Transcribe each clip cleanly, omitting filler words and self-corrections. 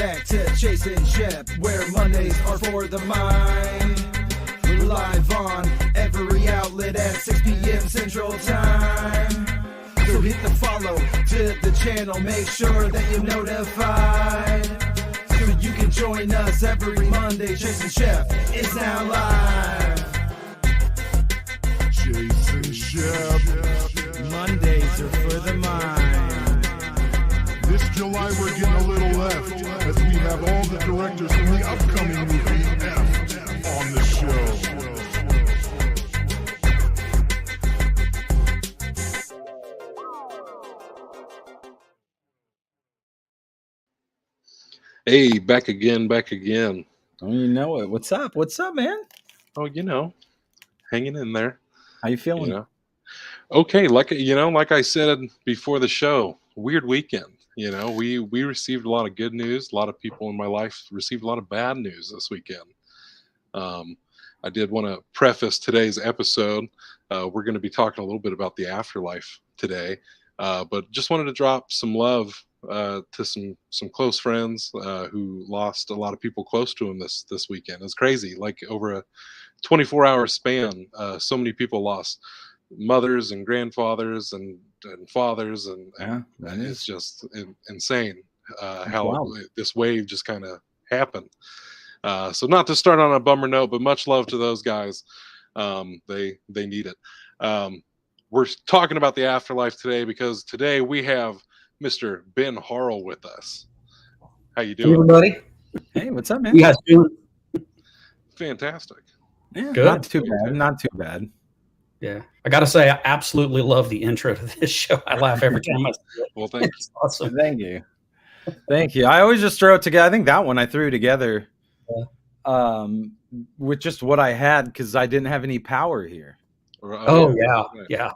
back to Chase and Shep, where Mondays are for the mind. We're live on every outlet at 6 p.m. Central Time. So hit the follow to the channel, make sure that you're notified, so you can join us every Monday. Chase and Shep is now live. Chase and Shep. Mondays are for the mind. This July we're getting a little left as we have all the directors from the upcoming movie F on the show. Hey, back again. Oh, you know it. What's up? What's up, man? Oh, hanging in there. How you feeling? Okay, like I said before the show, weird weekend. We received a lot of good news. A lot of people in my life received a lot of bad news this weekend. I did want to preface today's episode. We're going to be talking a little bit about the afterlife today, but just wanted to drop some love to some close friends who lost a lot of people close to them this weekend. It's crazy. Like over a 24-hour span, so many people lost mothers and grandfathers and fathers, and it's just insane how wild. This wave just kind of happened. So not to start on a bummer note, but much love to those guys. They need it. We're talking about the afterlife today because today we have Mr. Ben Harl with us. How you doing, everybody? Hey, what's up, man? You guys doing? Fantastic. Yeah, Good. Not too bad. Not too bad. Yeah, I got to say, I absolutely love the intro to this show. I laugh every time I see it. Well, thank you. It's awesome. Thank you. Thank you. I always just throw it together. I think that one I threw together with just what I had because I didn't have any power here. Oh yeah.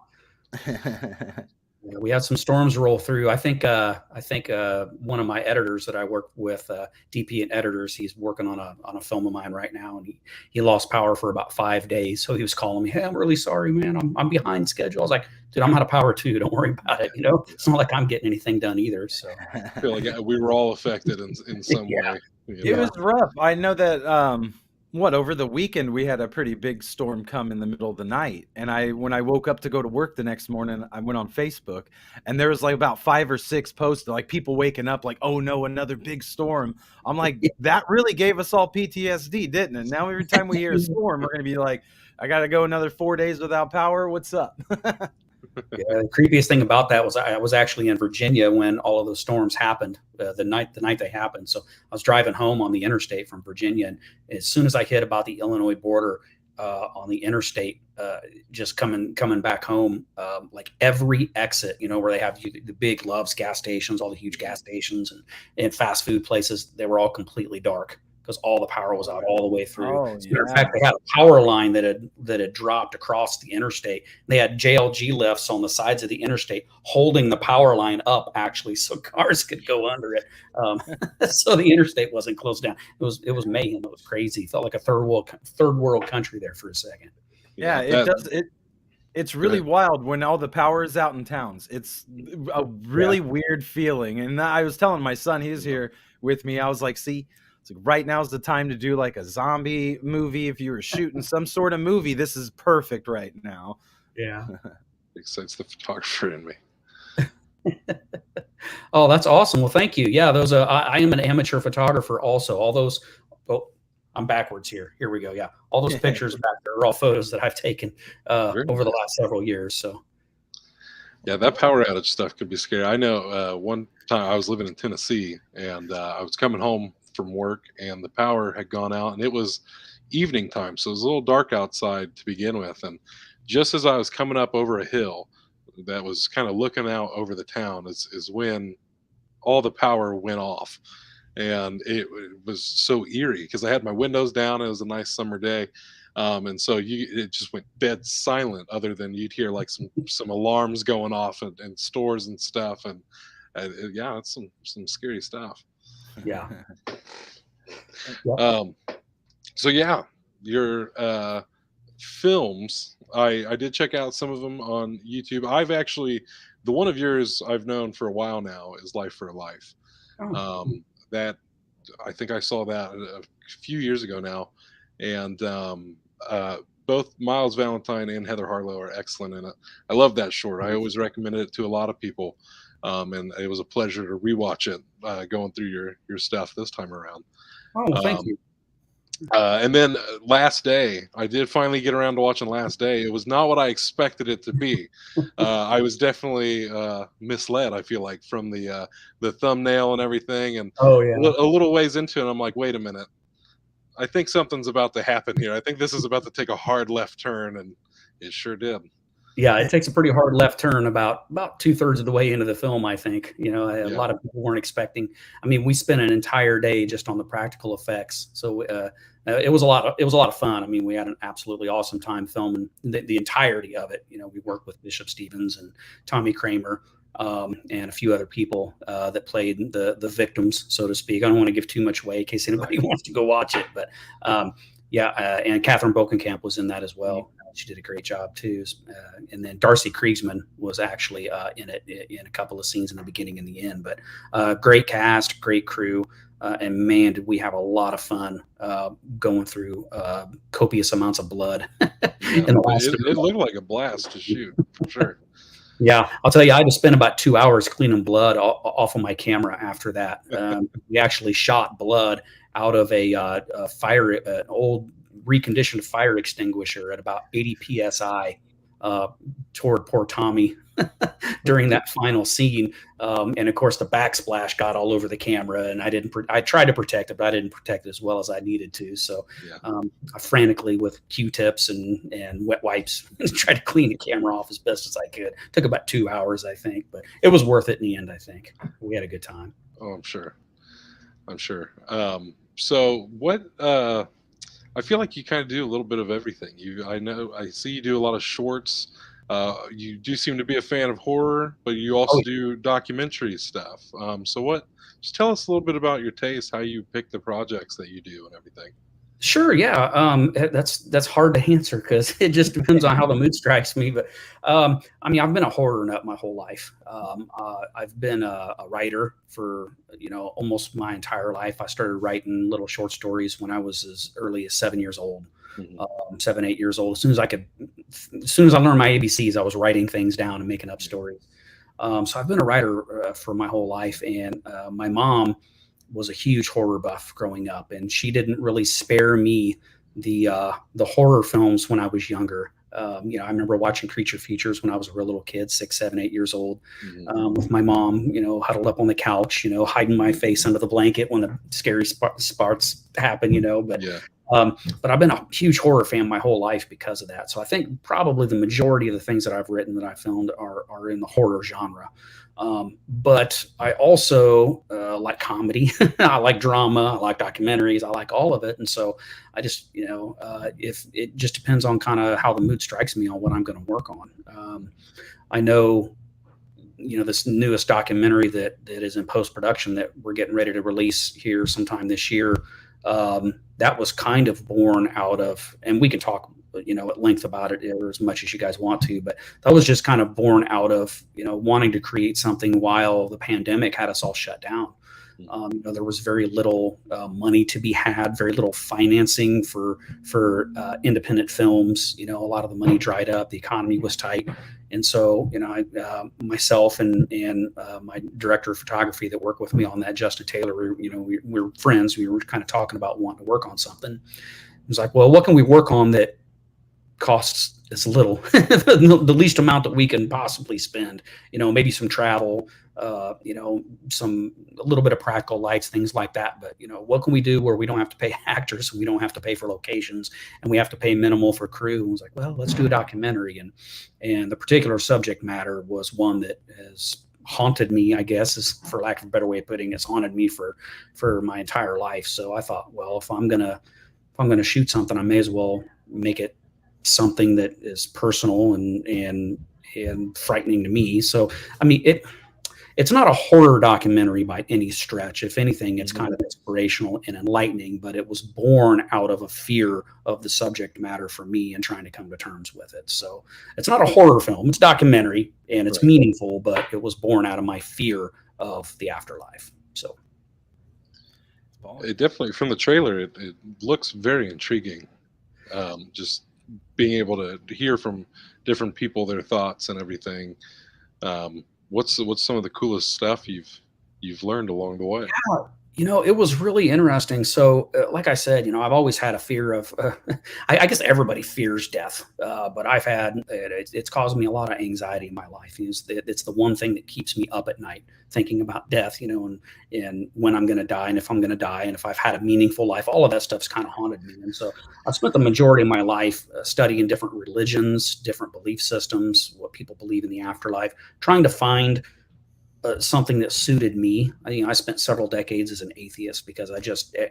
Yeah, we had some storms roll through. I think one of my editors that I work with, DP and editors, he's working on a film of mine right now, and he lost power for about 5 days. So he was calling me, "Hey, I'm really sorry, man. I'm behind schedule." I was like, "Dude, I'm out of power too. Don't worry about it. It's not like I'm getting anything done either." So I feel like we were all affected in some way. It was rough. I know that over the weekend we had a pretty big storm come in the middle of the night, and when I woke up to go to work the next morning, I went on Facebook, and there was like about 5 or 6 posts like people waking up like, "Oh no, another big storm." I'm like, that really gave us all PTSD, didn't it? Now every time we hear a storm, we're gonna be like, I gotta go another 4 days without power. What's up? Yeah, the creepiest thing about that was I was actually in Virginia when all of those storms happened. The night they happened. So I was driving home on the interstate from Virginia, and as soon as I hit about the Illinois border on the interstate, just coming back home, like every exit, where they have the big Love's gas stations, all the huge gas stations and fast food places, they were all completely dark because all the power was out all the way through. Oh, As a matter of fact, they had a power line that had dropped across the interstate. They had JLG lifts on the sides of the interstate holding the power line up, actually, so cars could go under it. So the interstate wasn't closed down. It was mayhem. It was crazy. It felt like a third world country there for a second. Yeah, it does. It's really wild when all the power is out in towns. It's a really weird feeling. And I was telling my son, he's here with me. I was like, see, it's like right now's the time to do like a zombie movie. If you were shooting some sort of movie, this is perfect right now. Yeah. Excites the photographer in me. Oh, that's awesome. Well, thank you. Yeah, those I am an amateur photographer also. All those I'm backwards here. Here we go. Yeah. All those pictures back there are all photos that I've taken over the last several years. So yeah, that power outage stuff could be scary. I know one time I was living in Tennessee, and I was coming home from work, and the power had gone out, and it was evening time, so it was a little dark outside to begin with. And just as I was coming up over a hill that was kind of looking out over the town is when all the power went off. And it was so eerie because I had my windows down. It was a nice summer day. And so it just went dead silent, other than you'd hear like some alarms going off in stores and stuff. And yeah, it's some scary stuff. yeah. So yeah, your films, I did check out some of them on YouTube. The one of yours I've known for a while now is Life for a Life. That I think I saw that a few years ago now, and both Miles Valentine and Heather Harlow are excellent in it. I love that short. I always recommended it to a lot of people, and it was a pleasure to rewatch it going through your stuff this time around. Oh, well, thank you. And then Last Day, I did finally get around to watching Last Day. It was not what I expected it to be. I was definitely misled, I feel like, from the thumbnail and everything. And Oh, yeah. a little ways into it, I'm like, wait a minute. I think something's about to happen here. I think this is about to take a hard left turn, and it sure did. Yeah, it takes a pretty hard left turn about 2/3 of the way into the film, I think. You know, a lot of people weren't expecting. I mean, we spent an entire day just on the practical effects, so it was a lot of fun. I mean, we had an absolutely awesome time filming the entirety of it. You know, we worked with Bishop Stevens and Tommy Kramer, and a few other people that played the victims, so to speak. I don't want to give too much away in case anybody wants to go watch it, but and Catherine Bokenkamp was in that as well. She did a great job too. And then Darcy Kriegsman was actually in it in a couple of scenes in the beginning and the end. But great cast, great crew, and man, did we have a lot of fun going through copious amounts of blood. It looked like a blast to shoot, for sure. Yeah, I'll tell you, I had to spend about 2 hours cleaning blood off of my camera after that. We actually shot blood out of an old reconditioned fire extinguisher at about 80 psi toward poor Tommy during that final scene. And of course, the backsplash got all over the camera, and I tried to protect it, but I didn't protect it as well as I needed to. So I frantically, with Q-tips and wet wipes, tried to clean the camera off as best as I could. Took about 2 hours, I think, but it was worth it in the end. I think we had a good time. Oh, I'm sure. So what, I feel like you kind of do a little bit of everything. I see you do a lot of shorts. You do seem to be a fan of horror, but you also do documentary stuff. Just tell us a little bit about your taste, how you pick the projects that you do and everything. Sure. Yeah. That's hard to answer because it just depends on how the mood strikes me. But I mean, I've been a horror nut my whole life. I've been a writer for, almost my entire life. I started writing little short stories when I was as early as 7 years old, 7, 8 years old. As soon as I learned my ABCs, I was writing things down and making up stories. So I've been a writer for my whole life. And my mom was a huge horror buff growing up, and she didn't really spare me the horror films when I was younger. I remember watching creature features when I was a real little kid, 6, 7, 8 years old, with my mom, huddled up on the couch, hiding my face under the blanket when the scary parts happen, but I've been a huge horror fan my whole life because of that. So I think probably the majority of the things that I've written that I filmed are in the horror genre. But I also like comedy. I like drama. I like documentaries. I like all of it. And so I just, if it just depends on kind of how the mood strikes me on what I'm going to work on. I know, this newest documentary that is in post-production that we're getting ready to release here sometime this year. That was kind of born out of, and we can talk at length about it or as much as you guys want to, but that was just kind of born out of, wanting to create something while the pandemic had us all shut down. There was very little money to be had, very little financing for independent films. A lot of the money dried up, the economy was tight. And so, myself and my director of photography that worked with me on that, Justin Taylor, we were friends. We were kind of talking about wanting to work on something. It was like, well, what can we work on that costs as little, the least amount that we can possibly spend, maybe some travel, a little bit of practical lights, things like that. But, what can we do where we don't have to pay actors and we don't have to pay for locations and we have to pay minimal for crew? And I was like, well, let's do a documentary. And the particular subject matter was one that has haunted me, I guess, is for lack of a better way of putting it. It's haunted me for my entire life. So I thought, well, if I'm going to shoot something, I may as well make it something that is personal and frightening to me. So, I mean, it's not a horror documentary by any stretch. If anything, it's kind of inspirational and enlightening, but it was born out of a fear of the subject matter for me and trying to come to terms with it. So it's not a horror film, it's documentary and it's meaningful, but it was born out of my fear of the afterlife. So. It definitely, from the trailer, it looks very intriguing. Just being able to hear from different people their thoughts and everything. What's some of the coolest stuff you've learned along the way? It was really interesting. So, like I said, I've always had a fear of, I guess everybody fears death, but it's caused me a lot of anxiety in my life. It's the one thing that keeps me up at night thinking about death, and when I'm going to die and if I'm going to die and if I've had a meaningful life. All of that stuff's kind of haunted me. And so I've spent the majority of my life studying different religions, different belief systems, what people believe in the afterlife, trying to find something that suited me. I spent several decades as an atheist because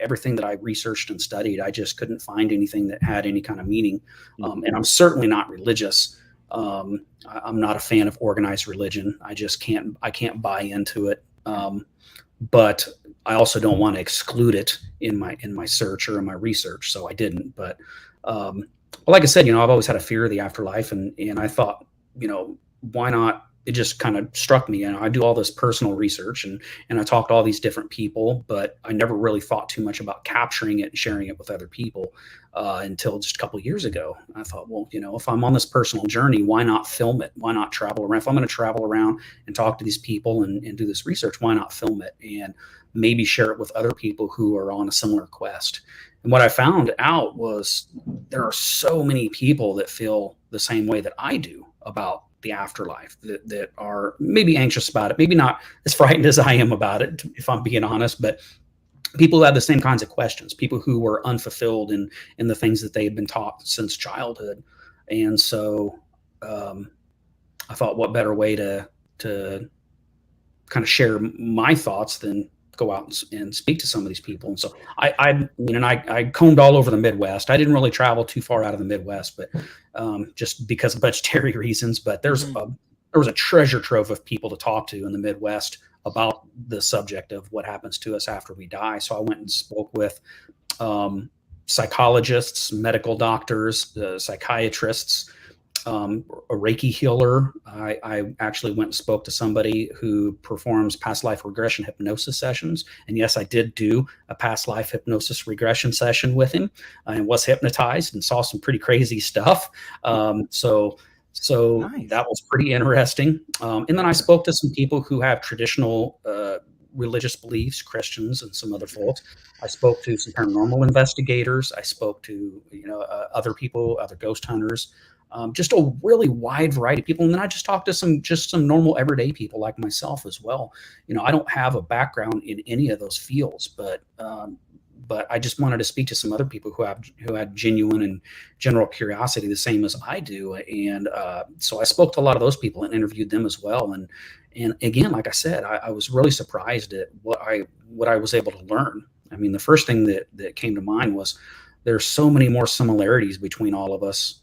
everything that I researched and studied, I just couldn't find anything that had any kind of meaning. And I'm certainly not religious. I'm not a fan of organized religion. I can't buy into it. But I also don't want to exclude it in my search or in my research. So I didn't, but like I said, I've always had a fear of the afterlife, and I thought, why not? It just kind of struck me. And I do all this personal research and I talked to all these different people, but I never really thought too much about capturing it and sharing it with other people until just a couple of years ago. I thought, well, if I'm on this personal journey, why not film it? Why not travel around? If I'm going to travel around and talk to these people and do this research, why not film it and maybe share it with other people who are on a similar quest? And what I found out was there are so many people that feel the same way that I do about the afterlife, that are maybe anxious about it, maybe not as frightened as I am about it, if I'm being honest, but people who have the same kinds of questions, people who were unfulfilled in the things that they had been taught since childhood. And so I thought, what better way to kind of share my thoughts than go out and speak to some of these people. And so I combed all over the Midwest. I didn't really travel too far out of the Midwest, but just because of budgetary reasons. But there was a treasure trove of people to talk to in the Midwest about the subject of what happens to us after we die. So I went and spoke with psychologists, medical doctors, psychiatrists, a Reiki healer. I actually went and spoke to somebody who performs past life regression hypnosis sessions. And yes, I did do a past life hypnosis regression session with him and was hypnotized and saw some pretty crazy stuff. So nice. That was pretty interesting. And then I spoke to some people who have traditional religious beliefs, Christians and some other folks. I spoke to some paranormal investigators. I spoke to other people, other ghost hunters. Just a really wide variety of people. And then I just talked to some normal everyday people like myself as well. I don't have a background in any of those fields, but I just wanted to speak to some other people who had genuine and general curiosity, the same as I do. And so I spoke to a lot of those people and interviewed them as well. And again, like I said, I was really surprised at what I was able to learn. I mean, the first thing that came to mind was there's so many more similarities between all of us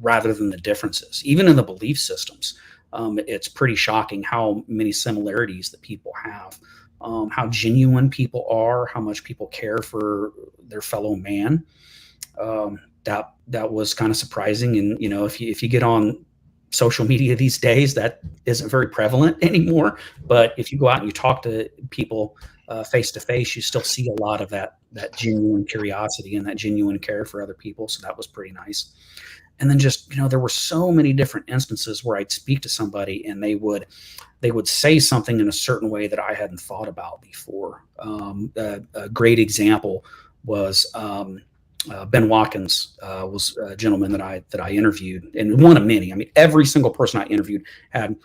rather than the differences, even in the belief systems. It's pretty shocking how many similarities that people have, how genuine people are, how much people care for their fellow man. That was kind of surprising. And, if you get on social media these days, that isn't very prevalent anymore. But if you go out and you talk to people face to face, you still see a lot of that genuine curiosity and that genuine care for other people. So that was pretty nice. And then just, there were so many different instances where I'd speak to somebody and they would say something in a certain way that I hadn't thought about before. A great example was Ben Watkins was a gentleman that I interviewed, and one of many. I mean, every single person I interviewed had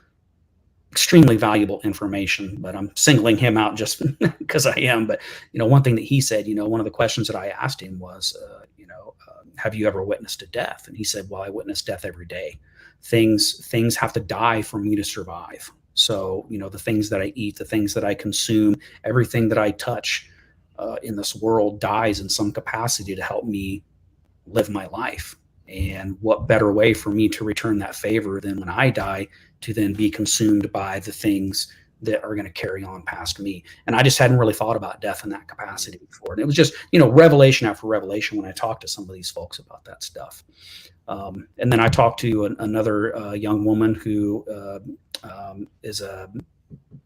extremely valuable information, but I'm singling him out just because I am. But, one thing that he said, one of the questions that I asked him was, have you ever witnessed a death? And he said, well, I witness death every day. Things have to die for me to survive. So, the things that I eat, the things that I consume, everything that I touch in this world dies in some capacity to help me live my life. And what better way for me to return that favor than when I die to then be consumed by the things that are going to carry on past me. And I just hadn't really thought about death in that capacity before. And it was just, revelation after revelation when I talked to some of these folks about that stuff. And then I talked to another young woman who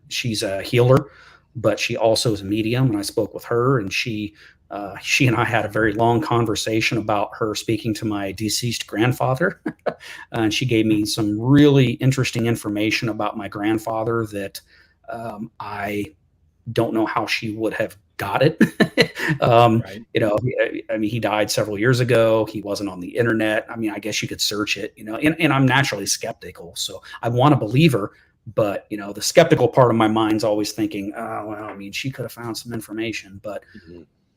she's a healer. but she also is a medium, and I spoke with her, and she and I had a very long conversation about her speaking to my deceased grandfather. And she gave me some really interesting information about my grandfather that I don't know how she would have got it. Right. You know, I mean, he died several years ago. He wasn't on the internet. I mean, I guess you could search it, you know, and I'm naturally skeptical. So I want to believe her. But, you know, the skeptical part of my mind's always thinking, oh, well, I mean, she could have found some information. But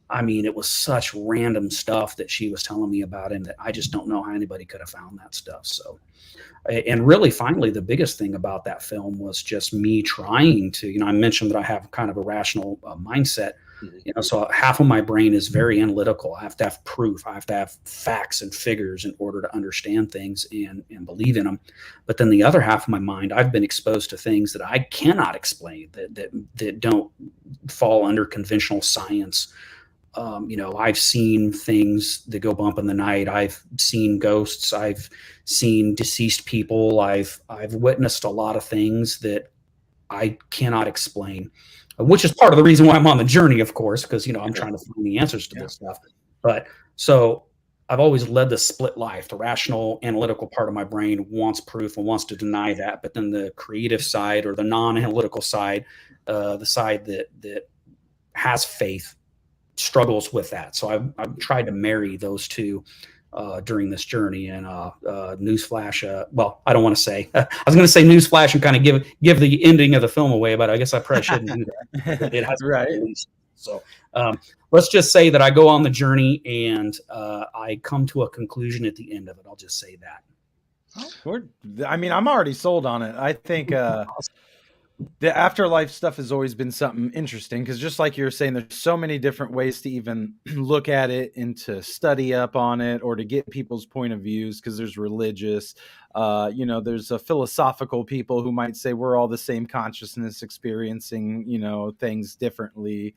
I mean, it was such random stuff that she was telling me about him that I just don't know how anybody could have found that stuff. So, and really, finally, the biggest thing about that film was just me trying to, you know, I mentioned that I have kind of a rational mindset, you know, so half of my brain is very analytical. I have to have proof. I have to have facts and figures in order to understand things and believe in them. But then the other half of my mind, I've been exposed to things that I cannot explain, that don't fall under conventional science. You know, I've seen things that go bump in the night. I've seen ghosts. I've seen deceased people. I've witnessed a lot of things that I cannot explain, which is part of the reason why I'm on the journey, of course, because, you know, I'm trying to find the answers to this stuff. But so I've always led the split life. The rational, analytical part of my brain wants proof and wants to deny that. But then the creative side, or the non-analytical side, the side that has faith, struggles with that. So I've tried to marry those two during this journey. And newsflash, well, I don't want to say, I was going to say newsflash and kind of give the ending of the film away, but I guess I probably shouldn't do that. It has Right. So let's just say that I go on the journey and I come to a conclusion at the end of it. I'll just say that. I mean, I'm already sold on it. I think the afterlife stuff has always been something interesting, because just like you're saying, there's so many different ways to even look at it and to study up on it, or to get people's point of views, because there's religious, you know, there's a philosophical people who might say we're all the same consciousness experiencing, you know, things differently.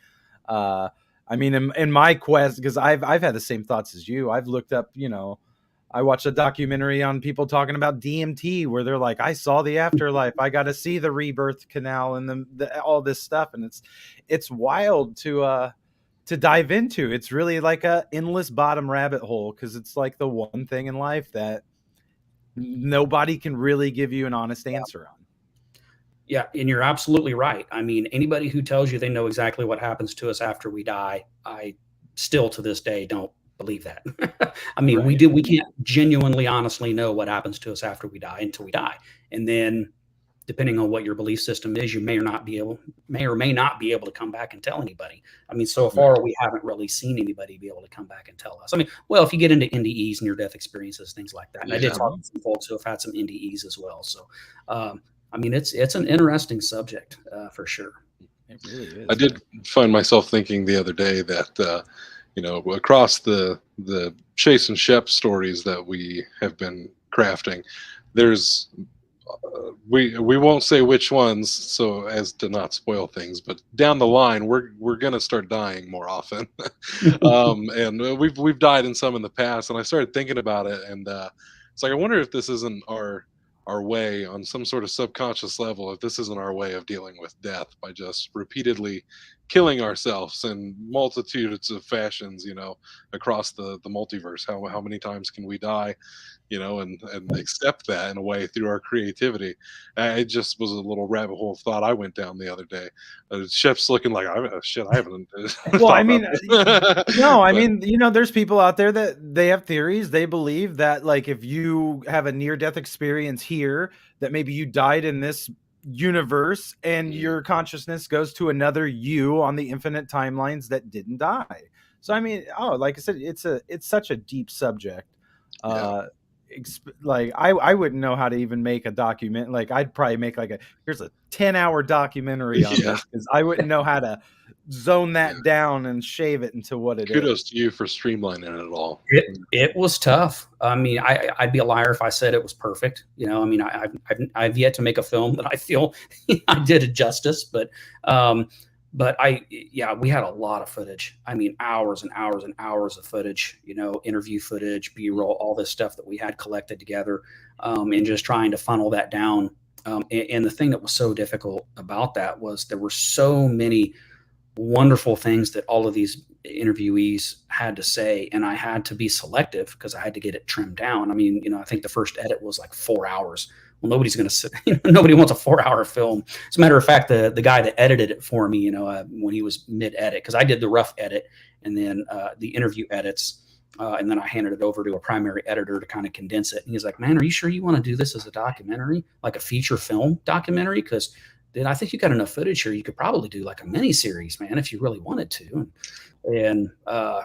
I mean, in my quest, because I've had the same thoughts as you. I've looked up, you know, I watched a documentary on people talking about DMT, where they're like, I saw the afterlife. I got to see the rebirth canal and all this stuff. And it's wild to dive into. It's really like a endless bottom rabbit hole, because it's like the one thing in life that nobody can really give you an honest answer on. Yeah, and you're absolutely right. I mean, anybody who tells you they know exactly what happens to us after we die, I still to this day don't believe that. I mean, Right. we can't genuinely, honestly know what happens to us after we die until we die. And then depending on what your belief system is, you may or may not be able to come back and tell anybody. I mean, so far we haven't really seen anybody be able to come back and tell us. I mean, well, if you get into NDEs, near death experiences, things like that. And I did talk to some folks who have had some NDEs as well. So, I mean, it's an interesting subject for sure. It really is. I did find myself thinking the other day that, you know, across the Chase and Shep stories that we have been crafting, there's we won't say which ones so as to not spoil things, but down the line we're gonna start dying more often. And we've died in some in the past, and I started thinking about it, and it's like, I wonder if this isn't our way on some sort of subconscious level, if this isn't our way of dealing with death, by just repeatedly killing ourselves in multitudes of fashions, you know, across the multiverse. How many times can we die, you know, and accept that in a way through our creativity? It just was a little rabbit hole of thought I went down the other day. Shep's looking like, I haven't. Well, I mean, no, I mean, you know, there's people out there that they have theories. They believe that, like, if you have a near-death experience here, that maybe you died in this universe and your consciousness goes to another you on the infinite timelines that didn't die. So, I mean, like I said, it's such a deep subject. Like I wouldn't know how to even make a document. Like, I'd probably make here's a 10-hour documentary on this, because I wouldn't know how to zone that down and shave it into what it is. Kudos to you for streamlining it all. It was tough. I mean, I'd be a liar if I said it was perfect. You know, I mean, I've yet to make a film that I feel I did it justice, but we had a lot of footage. I mean, hours and hours and hours of footage, you know, interview footage, B-roll, all this stuff that we had collected together, and just trying to funnel that down And the thing that was so difficult about that was there were so many wonderful things that all of these interviewees had to say, and I had to be selective because I had to get it trimmed down. I mean, I think the first edit was like 4 hours. Well, nobody's going to sit. Nobody wants a 4-hour film. As a matter of fact, the guy that edited it for me, when he was mid edit, because I did the rough edit and then the interview edits. And then I handed it over to a primary editor to kind of condense it. And he's like, "Man, are you sure you want to do this as a documentary, like a feature film documentary? Because then I think you got enough footage here. You could probably do like a mini series, man, if you really wanted to." And I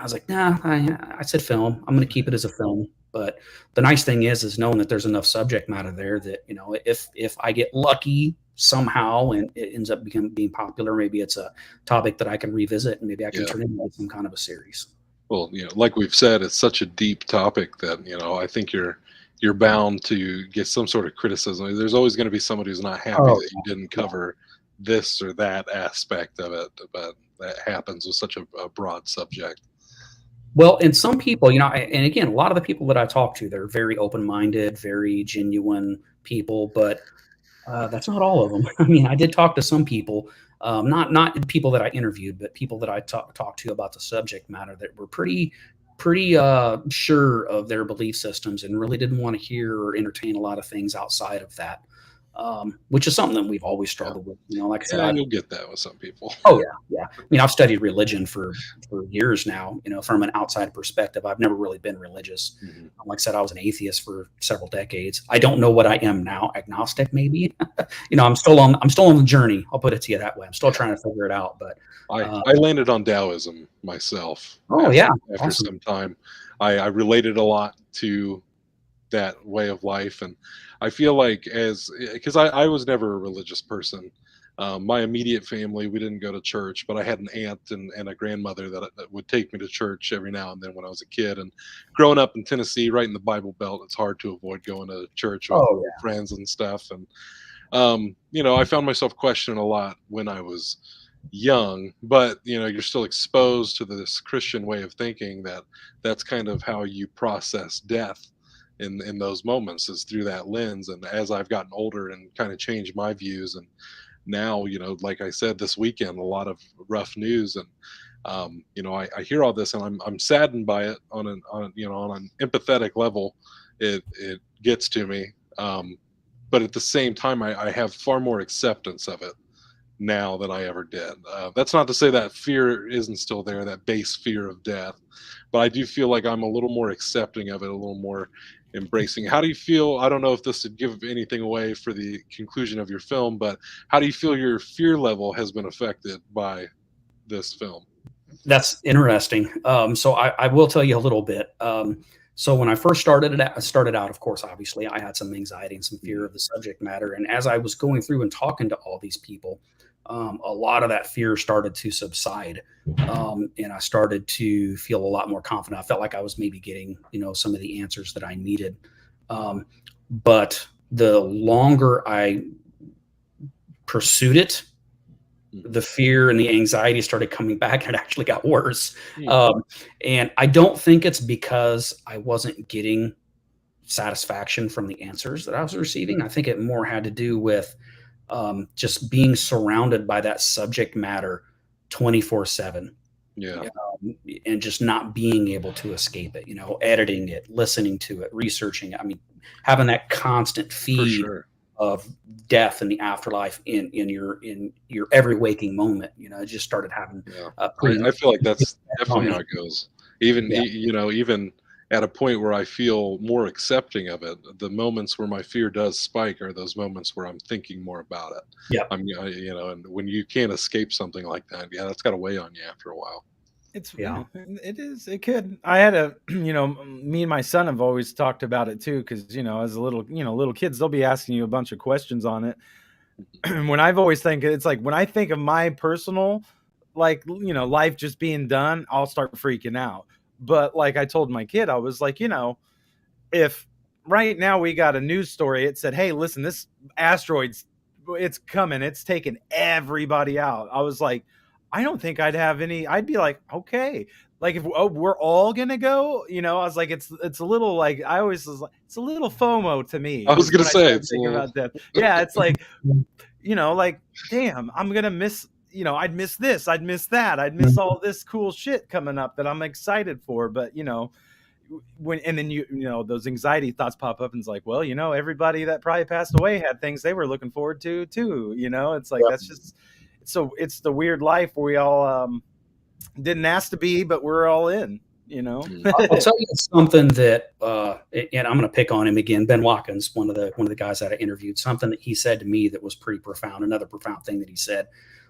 was like, "Nah," I said film. I'm going to keep it as a film. But the nice thing is knowing that there's enough subject matter there that, if I get lucky somehow and it ends up being popular, maybe it's a topic that I can revisit and maybe I can turn it into some kind of a series. Well, like we've said, it's such a deep topic that, I think you're bound to get some sort of criticism. There's always going to be somebody who's not happy that you didn't cover this or that aspect of it, but that happens with such a broad subject. Well, and some people, and again, a lot of the people that I talk to, they're very open-minded, very genuine people, but that's not all of them. I mean, I did talk to some people, not people that I interviewed, but people that I talked to about the subject matter that were pretty sure of their belief systems and really didn't want to hear or entertain a lot of things outside of that, which is something that we've always struggled with. Like I said, you'll get that with some people. Oh yeah. I mean, I've studied religion for years now. From an outside perspective, I've never really been religious. Mm-hmm. Like I said, I was an atheist for several decades. I don't know what I am now. Agnostic, maybe. I'm still on the journey. I'll put it to you that way. I'm still trying to figure it out. But I landed on Taoism myself. After awesome. some time, I related a lot to that way of life, and I feel like because I was never a religious person. My immediate family, we didn't go to church, but I had an aunt and a grandmother that would take me to church every now and then when I was a kid. And growing up in Tennessee, right in the Bible Belt, it's hard to avoid going to church with friends and stuff. And I found myself questioning a lot when I was young, but you're still exposed to this Christian way of thinking that's kind of how you process death in those moments, is through that lens. And as I've gotten older and kind of changed my views, and now, like I said, this weekend, a lot of rough news, and I hear all this, and I'm saddened by it on an empathetic level. It gets to me, but at the same time, I have far more acceptance of it now than I ever did. That's not to say that fear isn't still there, that base fear of death, but I do feel like I'm a little more accepting of it, a little more embracing. How do you feel? I don't know if this would give anything away for the conclusion of your film, but how do you feel your fear level has been affected by this film? That's interesting. So I will tell you a little bit. So when I first started out, of course, obviously I had some anxiety and some fear of the subject matter. And as I was going through and talking to all these people, a lot of that fear started to subside. And I started to feel a lot more confident. I felt like I was maybe getting, some of the answers that I needed. But the longer I pursued it, the fear and the anxiety started coming back, and it actually got worse. And I don't think it's because I wasn't getting satisfaction from the answers that I was receiving. I think it more had to do with just being surrounded by that subject matter 24/7. Yeah. And just not being able to escape it, editing it, listening to it, researching it. I mean, having that constant feed of death and the afterlife in your every waking moment, it just started having. I feel like that's definitely how it goes. Even even at a point where I feel more accepting of it, the moments where my fear does spike are those moments where I'm thinking more about it. Yeah. And when you can't escape something like that, that's got to weigh on you after a while. It is. It could. I had me and my son have always talked about it too, because as little kids, they'll be asking you a bunch of questions on it. When I've always think it's like when I think of my personal, life just being done, I'll start freaking out. But like I told my kid, I was like, if right now we got a news story, it said, "Hey, listen, this asteroid's it's coming, it's taking everybody out." I was like, I don't think I'd have any. I'd be like, okay, like if we're all gonna go, I was like, it's a little like I always was like, it's a little FOMO to me. I was gonna when say start it's a thinking little. about death. Yeah, it's like, like, damn, I'm gonna miss. I'd miss this, I'd miss that, I'd miss all this cool shit coming up that I'm excited for. But and then those anxiety thoughts pop up, and it's like, well, everybody that probably passed away had things they were looking forward to too. It's like that's just it's the weird life where we all didn't ask to be, but we're all in. I'll tell you something that, and I'm going to pick on him again. Ben Watkins, one of the guys that I interviewed, something that he said to me that was pretty profound. Another profound thing that he said.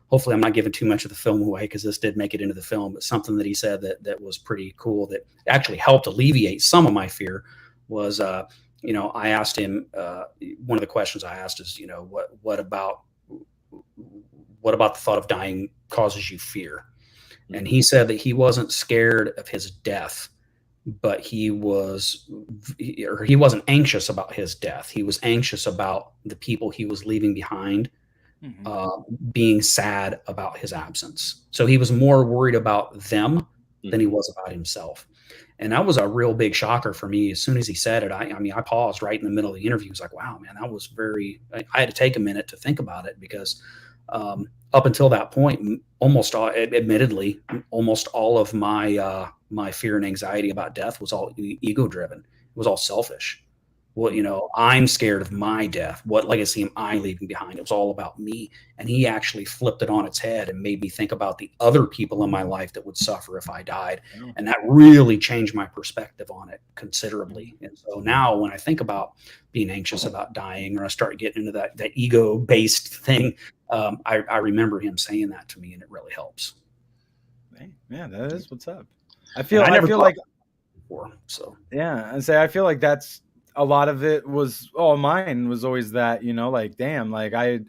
Hopefully, I'm not giving too much of the film away because this did make it into the film. But something that he said that was pretty cool that actually helped alleviate some of my fear was, I asked him. One of the questions I asked is, what about the thought of dying causes you fear? And he said that he wasn't scared of his death, but he wasn't anxious about his death. He was anxious about the people he was leaving behind, being sad about his absence. So he was more worried about them than he was about himself. And that was a real big shocker for me. As soon as he said it, I paused right in the middle of the interview. I was like, wow, man, that was I had to take a minute to think about it because up until that point, almost all of my fear and anxiety about death was all ego driven. It was all selfish. Well, I'm scared of my death. What legacy am I leaving behind? It was all about me. And he actually flipped it on its head and made me think about the other people in my life that would suffer if I died. And that really changed my perspective on it considerably. And so now when I think about being anxious about dying, or I start getting into that ego-based thing, I remember him saying that to me, and it really helps. Yeah, that is what's up. I feel like before, so yeah, and I feel like that's a lot of it was mine was always that, like, damn, like I,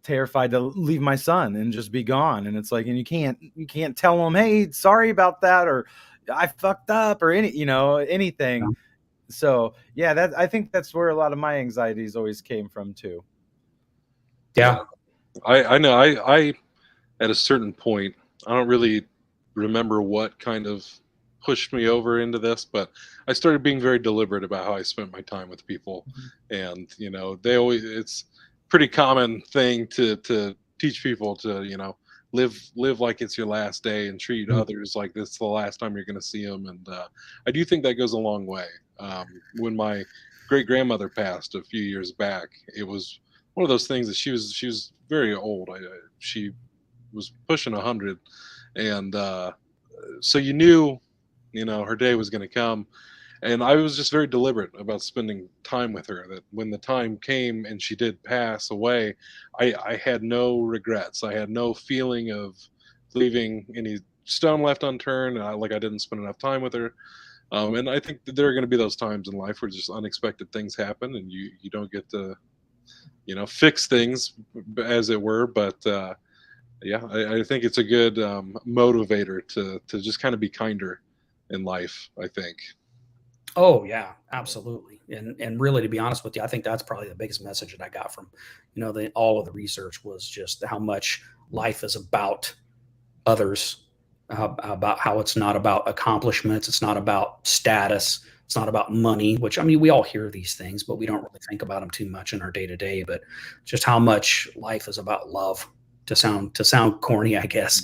terrified to leave my son and just be gone. And it's like, and you can't tell him, hey, sorry about that, or I fucked up, or anything. Yeah. So yeah, I think that's where a lot of my anxieties always came from too. Yeah. I know I at a certain point, I don't really remember what kind of pushed me over into this, but I started being very deliberate about how I spent my time with people. And it's pretty common thing to teach people to live like it's your last day and treat others like this is the last time you're going to see them. And I do think that goes a long way. When my great grandmother passed a few years back, it was one of those things that she was very old. She was pushing 100, and so you knew her day was going to come. And I was just very deliberate about spending time with her, that when the time came and she did pass away, I had no regrets. I had no feeling of leaving any stone left unturned. I didn't spend enough time with her. And I think that there are going to be those times in life where just unexpected things happen and you don't get to, fix things, as it were. But yeah, I think it's a good motivator to just kind of be kinder in life, I think. Oh yeah, absolutely. And really, to be honest with you, I think that's probably the biggest message that I got from, all of the research was just how much life is about others, about how it's not about accomplishments. It's not about status. It's not about money, which, we all hear these things, but we don't really think about them too much in our day to day, but just how much life is about love. To sound corny, I guess,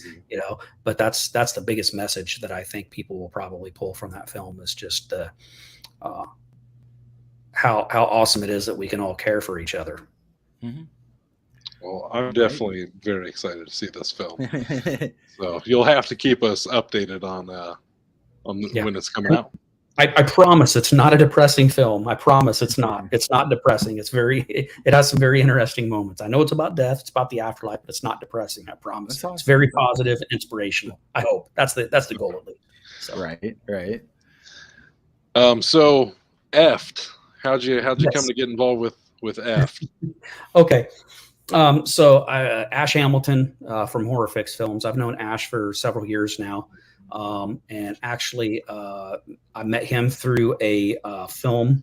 but that's the biggest message that I think people will probably pull from that film is just how awesome it is that we can all care for each other. Mm-hmm. Well, I'm definitely very excited to see this film. So you'll have to keep us updated on when it's coming out. I promise it's not a depressing film. I promise it's not. It's not depressing. It has some very interesting moments. I know it's about death. It's about the afterlife, but it's not depressing. I promise. Awesome. It's very positive and inspirational. I hope that's the goal at least. So. Right. So Eft, how'd you come to get involved with Eft? Okay. So Ash Hamilton from Horror Fix Films. I've known Ash for several years now. And actually, I met him through a film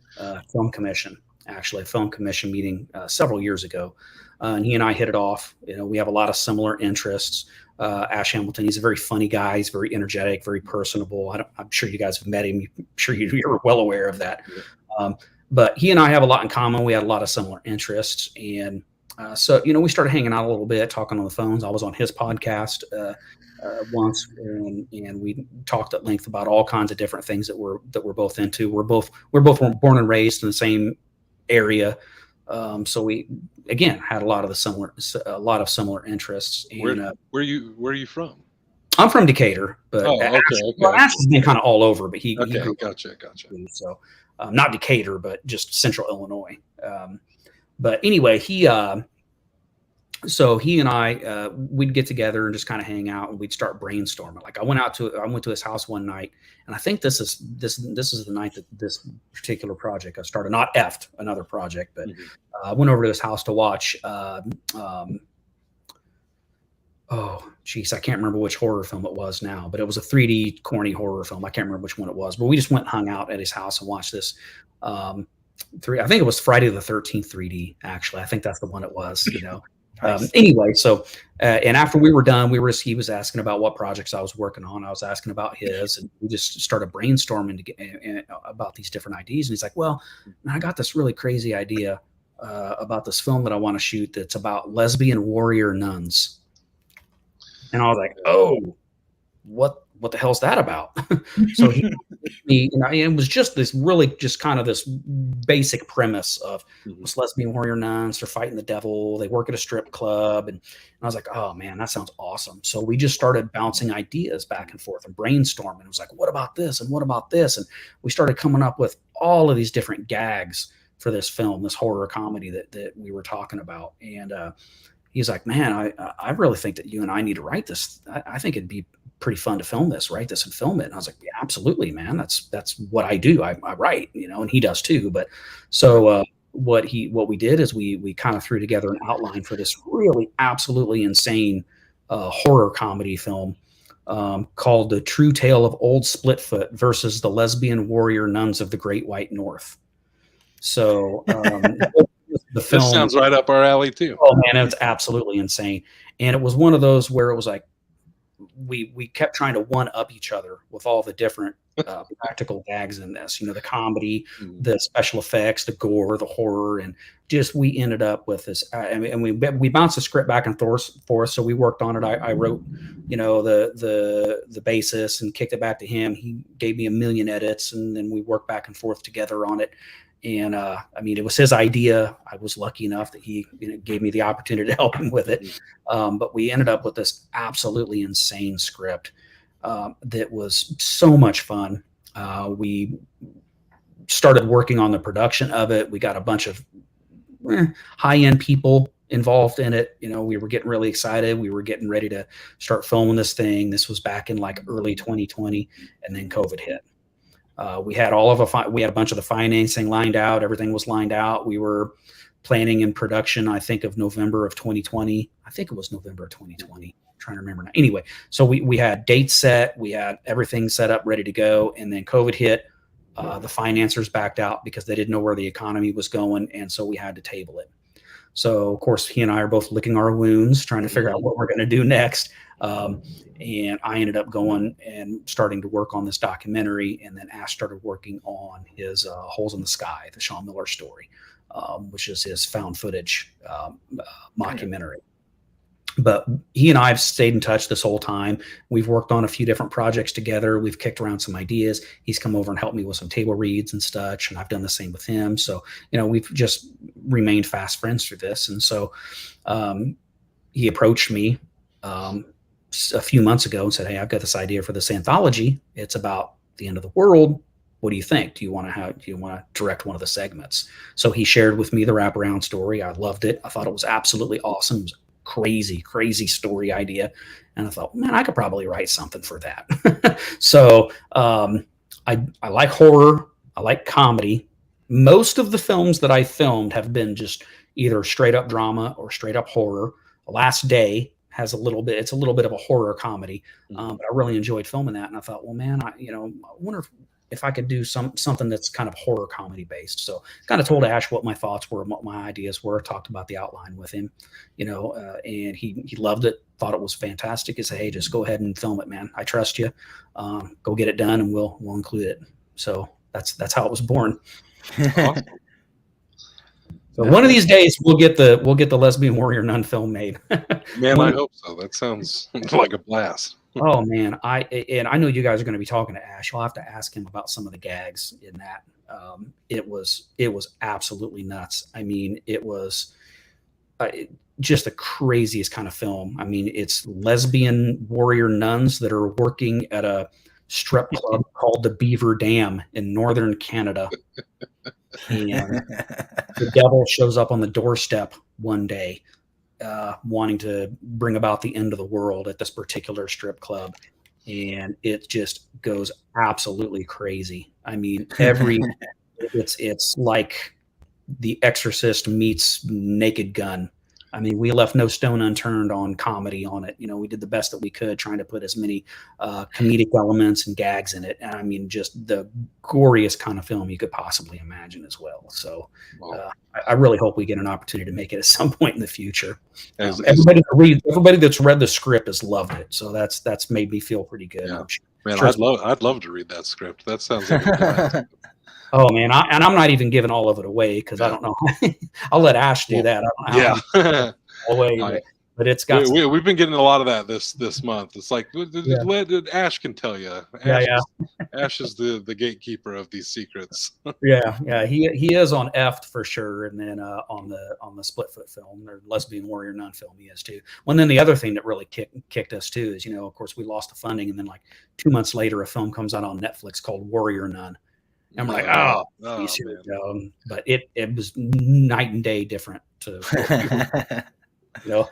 commission, actually a film commission meeting several years ago. and he and I hit it off. We have a lot of similar interests. Ash Hamilton, he's a very funny guy. He's very energetic, very personable. I'm sure you guys have met him. I'm sure you're well aware of that. But he and I have a lot in common. We had a lot of similar interests. And so, we started hanging out a little bit, talking on the phones. I was on his podcast once, and we talked at length about all kinds of different things that we're both into. We're both born and raised in the same area. So we, again, had a lot of similar interests. And, where are you from? I'm from Decatur, but okay. Ash has been kind of all over, but he gotcha. So not Decatur, but just central Illinois. But anyway, so he and I, we'd get together and just kind of hang out, and we'd start brainstorming. Like I went to his house one night, and I think this is the night that this particular project I started, not Effed, another project, but I went over to his house to watch, oh geez, I can't remember which horror film it was now, but it was a 3D corny horror film. I can't remember which one it was, but we just went and hung out at his house and watched this. I think it was Friday the 13th 3D. Actually, I think that's the one it was. Nice. Anyway, so and after we were done, he was asking about what projects I was working on. I was asking about his, and we just started brainstorming about these different ideas. And he's like, "Well, I got this really crazy idea about this film that I want to shoot. That's about lesbian warrior nuns." And I was like, "Oh, what the hell's that about?" So it was just this really just kind of this basic premise of this lesbian warrior nuns, they're fighting the devil, they work at a strip club, and I was like, "Oh man, that sounds awesome." So we just started bouncing ideas back and forth and brainstorming. It was like, "What about this? And what about this?" And we started coming up with all of these different gags for this film, this horror comedy that we were talking about. And he's like, "Man, I really think that you and I need to write this. I think it'd be pretty fun to write this and film it." And I was like, "Yeah, absolutely, man. That's what I do. I write, and he does too." But so what we did is we kind of threw together an outline for this really absolutely insane horror comedy film called The True Tale of Old Splitfoot versus the Lesbian Warrior Nuns of the Great White North. So the film, this sounds right up our alley too. Oh man, it's absolutely insane. And it was one of those where it was like we kept trying to one up each other with all the different practical gags in this, the comedy, the special effects, the gore, the horror, and just we ended up with this. And we bounced the script back and forth. So we worked on it. I wrote, the basis and kicked it back to him. He gave me a million edits, and then we worked back and forth together on it. And it was his idea. I was lucky enough that he gave me the opportunity to help him with it. But we ended up with this absolutely insane script that was so much fun. We started working on the production of it. We got a bunch of high-end people involved in it. We were getting really excited. We were getting ready to start filming this thing. This was back in like early 2020, and then COVID hit. We had we had a bunch of the financing lined out. Everything was lined out. We were planning in production, I think, of November of 2020. I think it was November of 2020. I'm trying to remember now. Anyway, so we had dates set. We had everything set up, ready to go. And then COVID hit. The financiers backed out because they didn't know where the economy was going. And so we had to table it. So, of course, he and I are both licking our wounds, trying to figure out what we're going to do next. And I ended up going and starting to work on this documentary. And then Ash started working on his Holes in the Sky, the Sean Miller story, which is his found footage mockumentary. But he and I have stayed in touch this whole time. We've worked on a few different projects together. We've kicked around some ideas. He's come over and helped me with some table reads and such, and I've done the same with him. So, we've just remained fast friends through this. And so he approached me a few months ago and said, "Hey, I've got this idea for this anthology. It's about the end of the world. What do you think? Do you want to direct one of the segments?" So he shared with me the wraparound story. I loved it. I thought it was absolutely awesome. It was crazy story idea. And I thought, man, I could probably write something for that. So I like horror. I like comedy. Most of the films that I filmed have been just either straight up drama or straight up horror. Last Day has it's a little bit of a horror comedy. But I really enjoyed filming that. And I thought, well, man, I wonder if I could do something that's kind of horror comedy based. So kind of told Ash what my thoughts were, what my ideas were, talked about the outline with him, and he loved it, thought it was fantastic. He said, hey, just go ahead and film it, man. I trust you. Go get it done and we'll include it. So that's how it was born. Awesome. So one of these days we'll get the Lesbian Warrior Nun film made. Man, I hope so. That sounds like a blast. Oh man, I know you guys are going to be talking to Ash. I'll have to ask him about some of the gags in that. It was absolutely nuts. I mean, it was just the craziest kind of film. I mean, it's lesbian warrior nuns that are working at a strip club called the Beaver Dam in northern Canada. And the devil shows up on the doorstep one day, wanting to bring about the end of the world at this particular strip club. And it just goes absolutely crazy. I mean, it's like The Exorcist meets Naked Gun. I mean, we left no stone unturned on comedy on it. We did the best that we could, trying to put as many comedic elements and gags in it. And I mean, just the goriest kind of film you could possibly imagine as well. So I really hope we get an opportunity to make it at some point in the future. Everybody that's read the script has loved it. So that's made me feel pretty good. Yeah. Man, I'd love to read that script. That sounds like a blast. Oh man, I'm not even giving all of it away because I don't know. I'll let Ash do that. I don't know away, but it's got. We've been getting a lot of that this month. It's like Ash can tell you. Ash is the gatekeeper of these secrets. yeah. He is on Eft for sure, and then on the Splitfoot film or Lesbian Warrior Nun film, he is too. Well, then the other thing that really kicked us too is of course we lost the funding, and then like 2 months later, a film comes out on Netflix called Warrior Nun. And we're like, here we go. But it was night and day different. There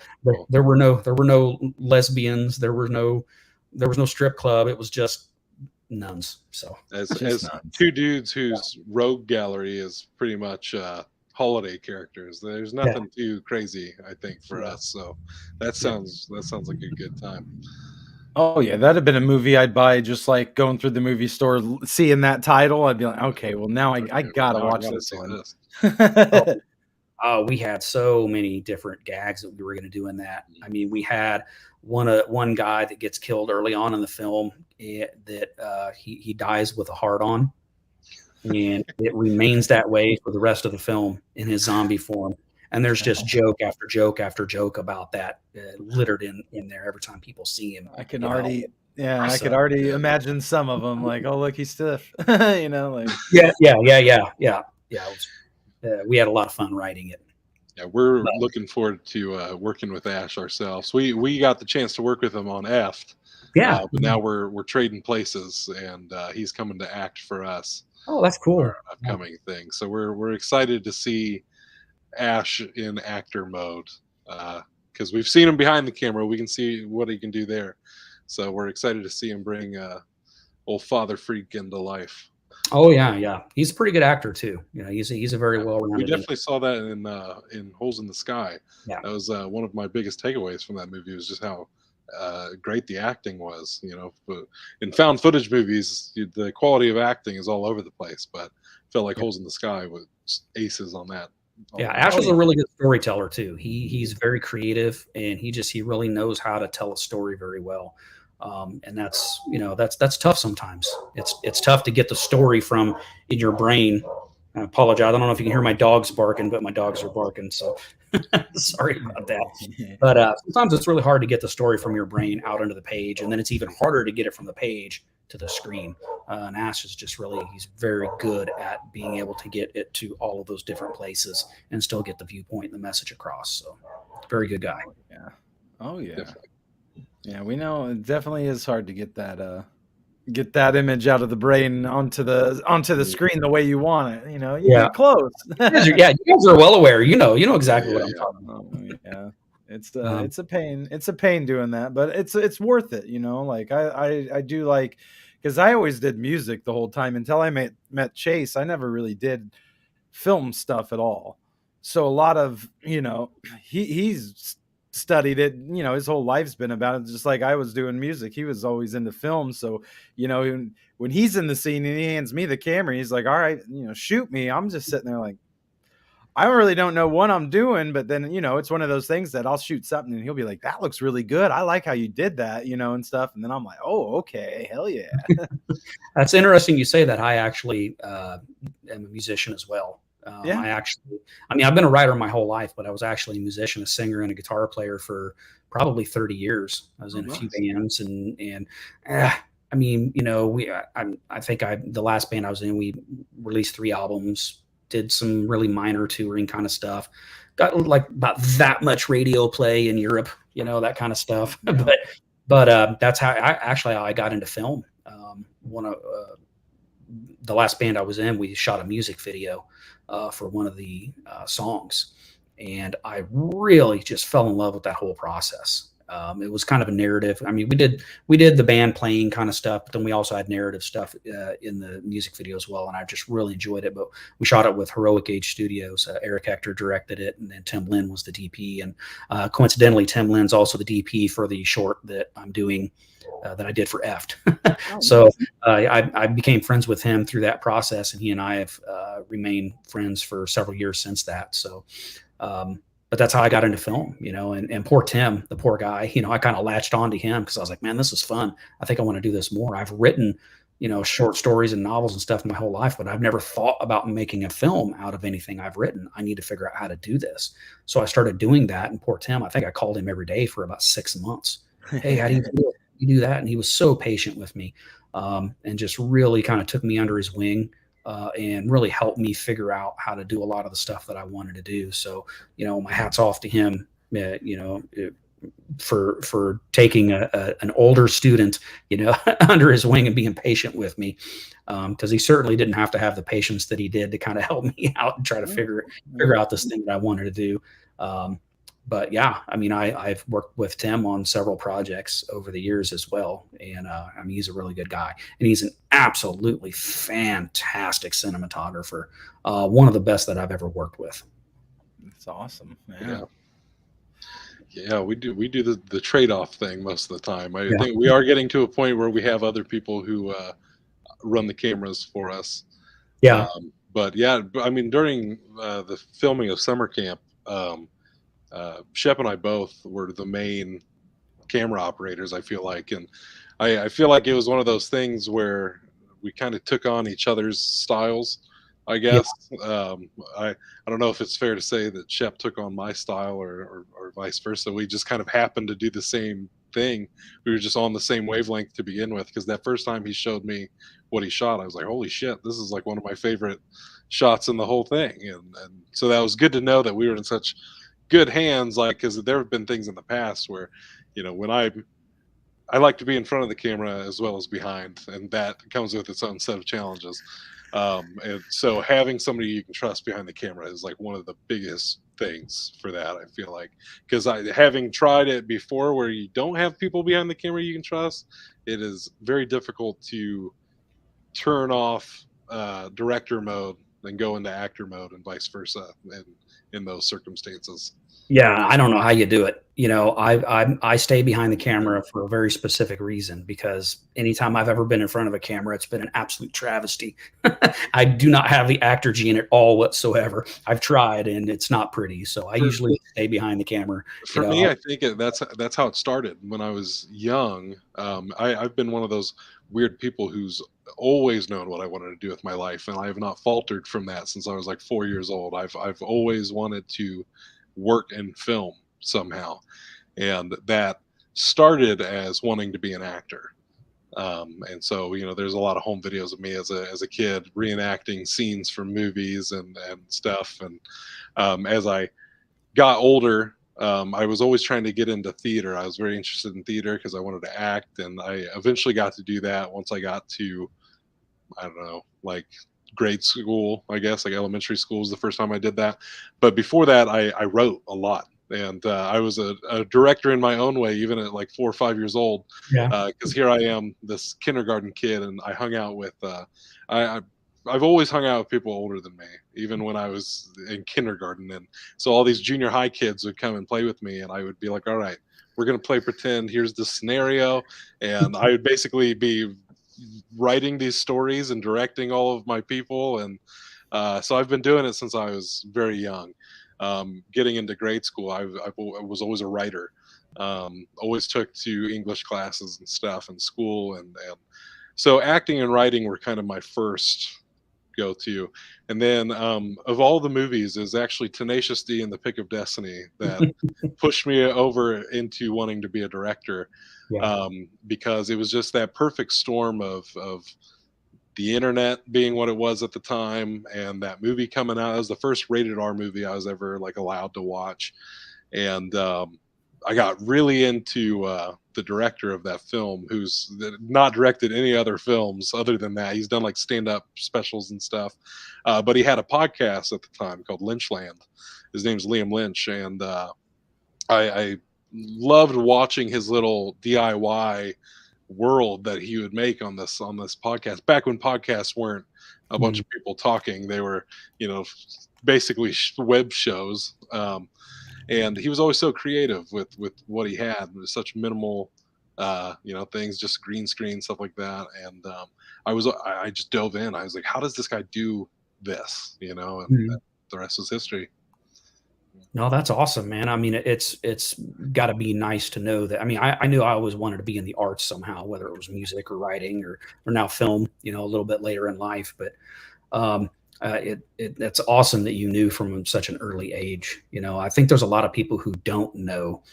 were no lesbians. There was no strip club. It was just nuns. So as two dudes whose rogue gallery is pretty much holiday characters. There's nothing too crazy, I think, for us. So that sounds like a good time. Oh yeah, that'd have been a movie I'd buy. Just like going through the movie store, seeing that title, I'd be like, okay, well now I gotta watch this one. We had so many different gags that we were going to do in that. I mean, we had one guy that gets killed early on in the film that he dies with a heart-on, and it remains that way for the rest of the film in his zombie form. And there's just joke after joke after joke about that littered in there every time people see him. I could already imagine some of them like, oh look, he's stiff, like. Yeah. We had a lot of fun writing it. Yeah, we're looking forward to working with Ash ourselves. We got the chance to work with him on Eft. Yeah, but now we're trading places, and he's coming to act for us. Oh, that's cool. For our upcoming thing. So we're excited to see Ash in actor mode, because we've seen him behind the camera. We can see what he can do there, so we're excited to see him bring old Father Freak into life. Oh yeah, he's a pretty good actor too. He's a very well-rounded. We definitely saw that in Holes in the Sky. Yeah, that was one of my biggest takeaways from that movie, was just how great the acting was. But in found footage movies, the quality of acting is all over the place, but I felt like Holes in the Sky was aces on that. Yeah, Ash is a really good storyteller too. He's very creative, and he really knows how to tell a story very well. And that's tough sometimes. It's tough to get the story from in your brain. I apologize. I don't know if you can hear my dogs barking, but my dogs are barking, so sorry about that. But sometimes it's really hard to get the story from your brain out into the page, and then it's even harder to get it from the page to the screen. And Ash is he's very good at being able to get it to all of those different places and still get the viewpoint and the message across. So very good guy. Yeah. Oh yeah. Definitely. Yeah, we know it definitely is hard to get that image out of the brain onto the screen the way you want it. You get close. You guys are well aware. You know exactly what I'm talking about. Yeah, it's a pain. It's a pain doing that, but it's worth it. Like I do, like, because I always did music the whole time until I met Chase. I never really did film stuff at all. So a lot of he's studied it, his whole life's been about it, just like I was doing music. He was always into film. So, when he's in the scene and he hands me the camera, he's like, all right, shoot me. I'm just sitting there like, I really don't know what I'm doing, but then, it's one of those things that I'll shoot something and he'll be like, that looks really good. I like how you did that, and stuff. And then I'm like, oh, okay. Hell yeah. That's interesting you say that. I actually am a musician as well. Yeah. I've been a writer my whole life, but I was actually a musician, a singer, and a guitar player for probably 30 years. I was in a few bands I think the last band I was in, we released 3 albums, did some really minor touring kind of stuff, got like about that much radio play in Europe, that kind of stuff. Yeah. But that's how I got into film. One of the last band I was in, we shot a music video for one of the songs, and I really just fell in love with that whole process. It was kind of a narrative. I mean, we did the band playing kind of stuff, but then we also had narrative stuff in the music video as well. And I just really enjoyed it. But we shot it with Heroic Age Studios. Eric Hector directed it, and then Tim Lynn was the DP. And coincidentally, Tim Lynn's also the DP for the short that I'm doing that I did for EFT. So I became friends with him through that process, and he and I have remained friends for several years since that. So, but that's how I got into film, and poor Tim, the poor guy, I kind of latched onto him because I was like, man, this is fun. I think I want to do this more. I've written, short stories and novels and stuff my whole life, but I've never thought about making a film out of anything I've written. I need to figure out how to do this. So I started doing that. And poor Tim, I think I called him every day for about 6 months. Hey, how do you do it? You do that? And he was so patient with me, and just really kind of took me under his wing. And really helped me figure out how to do a lot of the stuff that I wanted to do. So, my hat's off to him, for taking an older student, under his wing and being patient with me. Cause he certainly didn't have to have the patience that he did to kind of help me out and try to figure out this thing that I wanted to do. But yeah, I've worked with Tim on several projects over the years as well. And he's a really good guy, and he's an absolutely fantastic cinematographer. One of the best that I've ever worked with. That's awesome. Man. Yeah, we do the trade-off thing most of the time. I think we are getting to a point where we have other people who run the cameras for us. Yeah. But yeah, during the filming of Summer Camp, Shep and I both were the main camera operators, I feel like. And I feel like it was one of those things where we kind of took on each other's styles, I guess. Yeah. I don't know if it's fair to say that Shep took on my style or vice versa. We just kind of happened to do the same thing. We were just on the same wavelength to begin with, because that first time he showed me what he shot, I was like, holy shit, this is like one of my favorite shots in the whole thing. And so that was good to know that we were in such good hands, like, because there have been things in the past where, when I like to be in front of the camera as well as behind, and that comes with its own set of challenges. And so having somebody you can trust behind the camera is like one of the biggest things for that, I feel like, because having tried it before where you don't have people behind the camera you can trust, it is very difficult to turn off director mode and go into actor mode and vice versa in those circumstances. Yeah, I don't know how you do it. I stay behind the camera for a very specific reason, because anytime I've ever been in front of a camera, it's been an absolute travesty. I do not have the actor gene at all whatsoever. I've tried, and it's not pretty. So I usually stay behind the camera. For me, I think that's how it started. When I was young, I've been one of those weird people who's always known what I wanted to do with my life, and I have not faltered from that since I was like 4 years old. I've always wanted to work in film somehow, and that started as wanting to be an actor. And so there's a lot of home videos of me as a kid reenacting scenes from movies and stuff. And as I got older, I was always trying to get into theater. I was very interested in theater because I wanted to act, and I eventually got to do that once I got to, I don't know, like grade school, I guess, like elementary school was the first time I did that. But before that, I wrote a lot. And I was a director in my own way, even at like 4 or 5 years old. Yeah. Because here I am, this kindergarten kid, and I hung out with, I've always hung out with people older than me, even when I was in kindergarten. And so all these junior high kids would come and play with me, and I would be like, all right, we're going to play pretend. Here's the scenario. And I would basically be writing these stories and directing all of my people. And so I've been doing it since I was very young. Getting into grade school, I was always a writer. Always took to English classes and stuff in school. And so acting and writing were kind of my first go-to. And then of all the movies is actually Tenacious D and The Pick of Destiny that pushed me over into wanting to be a director. Yeah. Because it was just that perfect storm of the internet being what it was at the time, and that movie coming out. It was the first rated R movie I was ever like allowed to watch. And I got really into the director of that film, who's not directed any other films other than that. He's done like stand-up specials and stuff, but he had a podcast at the time called Lynchland. His name's Liam Lynch, and I loved watching his little DIY world that he would make on this podcast. Back when podcasts weren't a bunch of people talking, they were, basically web shows. And he was always so creative with what he had. It was such minimal, things, just green screen, stuff like that. And I just dove in. I was like, how does this guy do this? And the rest is history. No, that's awesome, man. I mean, it's got to be nice to know that. I mean, I knew I always wanted to be in the arts somehow, whether it was music or writing or now film, a little bit later in life. But it's awesome that you knew from such an early age. I think there's a lot of people who don't know,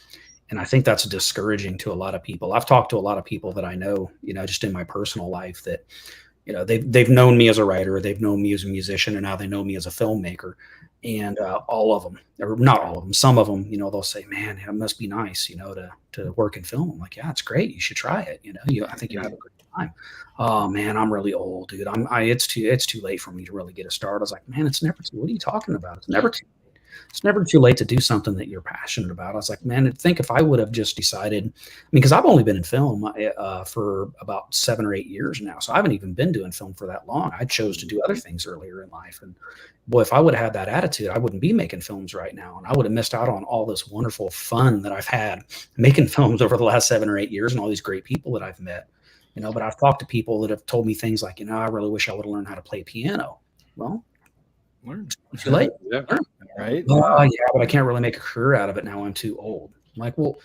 and I think that's discouraging to a lot of people. I've talked to a lot of people that I know, just in my personal life that, they've known me as a writer, they've known me as a musician, and now they know me as a filmmaker. And all of them, or not all of them, some of them, they'll say, man, it must be nice, to work in film. I'm like, yeah, it's great. You should try it. I think you'll have a good time. Oh man, I'm really old, dude. It's too late for me to really get a start. I was like, man, it's never too, what are you talking about? It's never too late. It's never too late to do something that you're passionate about. I was like, man, think if I would have just decided, because I've only been in film for about 7 or 8 years now. So I haven't even been doing film for that long. I chose to do other things earlier in life. And boy, if I would have had that attitude, I wouldn't be making films right now. And I would have missed out on all this wonderful fun that I've had making films over the last 7 or 8 years and all these great people that I've met. But I've talked to people that have told me things like, I really wish I would have learned how to play piano. Well, too late. Yeah. Right. Yeah, but I can't really make a career out of it now. I'm too old. I'm like, well,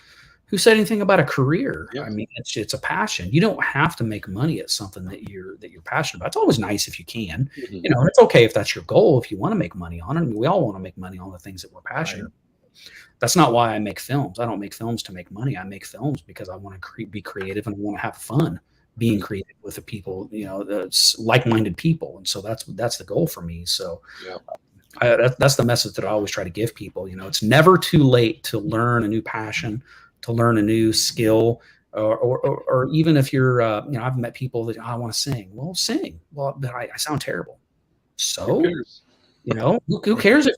who said anything about a career? Yeah. I mean, it's a passion. You don't have to make money at something that you're passionate about. It's always nice if you can. Mm-hmm. It's okay if that's your goal. If you want to make money on it, I mean, we all want to make money on the things that we're passionate about. That's not why I make films. I don't make films to make money. I make films because I want to be creative and I want to have fun being creative with the people, like-minded people. And so that's the goal for me. So that's the message that I always try to give people. It's never too late to learn a new passion, to learn a new skill, or even if you're, I've met people that I want to sing. Well, sing. Well, but I sound terrible. So, who cares if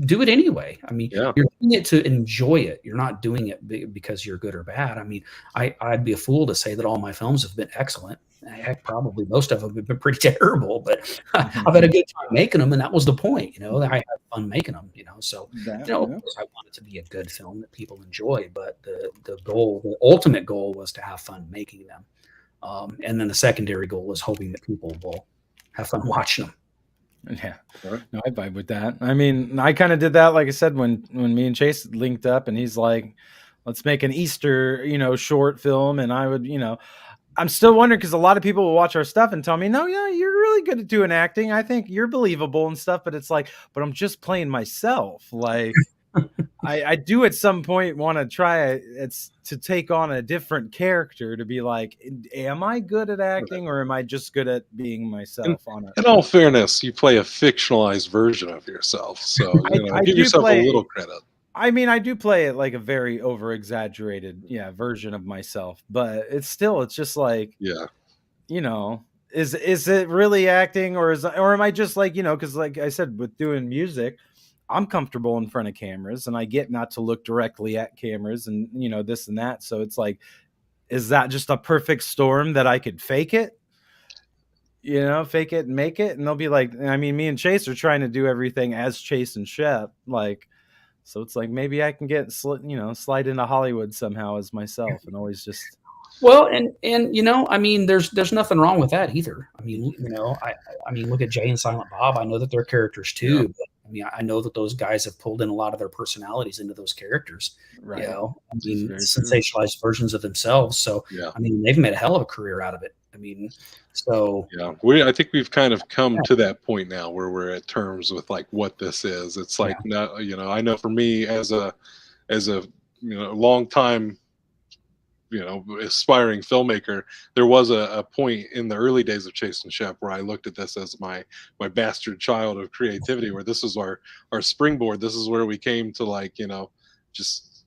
do it anyway? I mean, you're doing it to enjoy it. You're not doing it because you're good or bad. I mean, I'd be a fool to say that all my films have been excellent. Heck, probably most of them have been pretty terrible, but I've had a good time making them. And that was the point, I had fun making them, so, of course I want it to be a good film that people enjoy, but the ultimate goal was to have fun making them. And then the secondary goal was hoping that people will have fun watching them. Yeah, no, I vibe with that. I mean, I kind of did that, like I said, when me and Chase linked up, and he's like, "Let's make an Easter, short film." And I would, I'm still wondering because a lot of people will watch our stuff and tell me, "No, yeah, you're really good at doing acting. I think you're believable and stuff." But it's like, but I'm just playing myself. Like, I do at some point want to try it's to take on a different character to be like, am I good at acting or am I just good at being myself? In all fairness, you play a fictionalized version of yourself, so give yourself a little credit. I mean, I do play it like a very over exaggerated version of myself, but it's just like is it really acting or am I just like because like I said with doing music, I'm comfortable in front of cameras and I get not to look directly at cameras and, this and that. So it's like, is that just a perfect storm that I could fake it? you know, fake it and make it. And they'll be like, I mean, me and Chase are trying to do everything as Chase and Shep, like, so it's like maybe I can get slide into Hollywood somehow as myself, and always just Well, and you know, I mean, there's nothing wrong with that either. I mean, you know, I mean, look at Jay and Silent Bob. I know that they're characters too. Yeah. But, I mean, I know that those guys have pulled in a lot of their personalities into those characters. right. You know, I This is mean, very true. sensationalized versions of themselves. So, Yeah. I mean, they've made a hell of a career out of it. I mean, so Yeah, I think we've kind of come to that point now where we're at terms with like what this is. It's like, no, you know, I know for me as a long time, aspiring filmmaker, there was a point in the early days of Chase and Shep where I looked at this as my bastard child of creativity, where this is our springboard. This is where we came to, like, just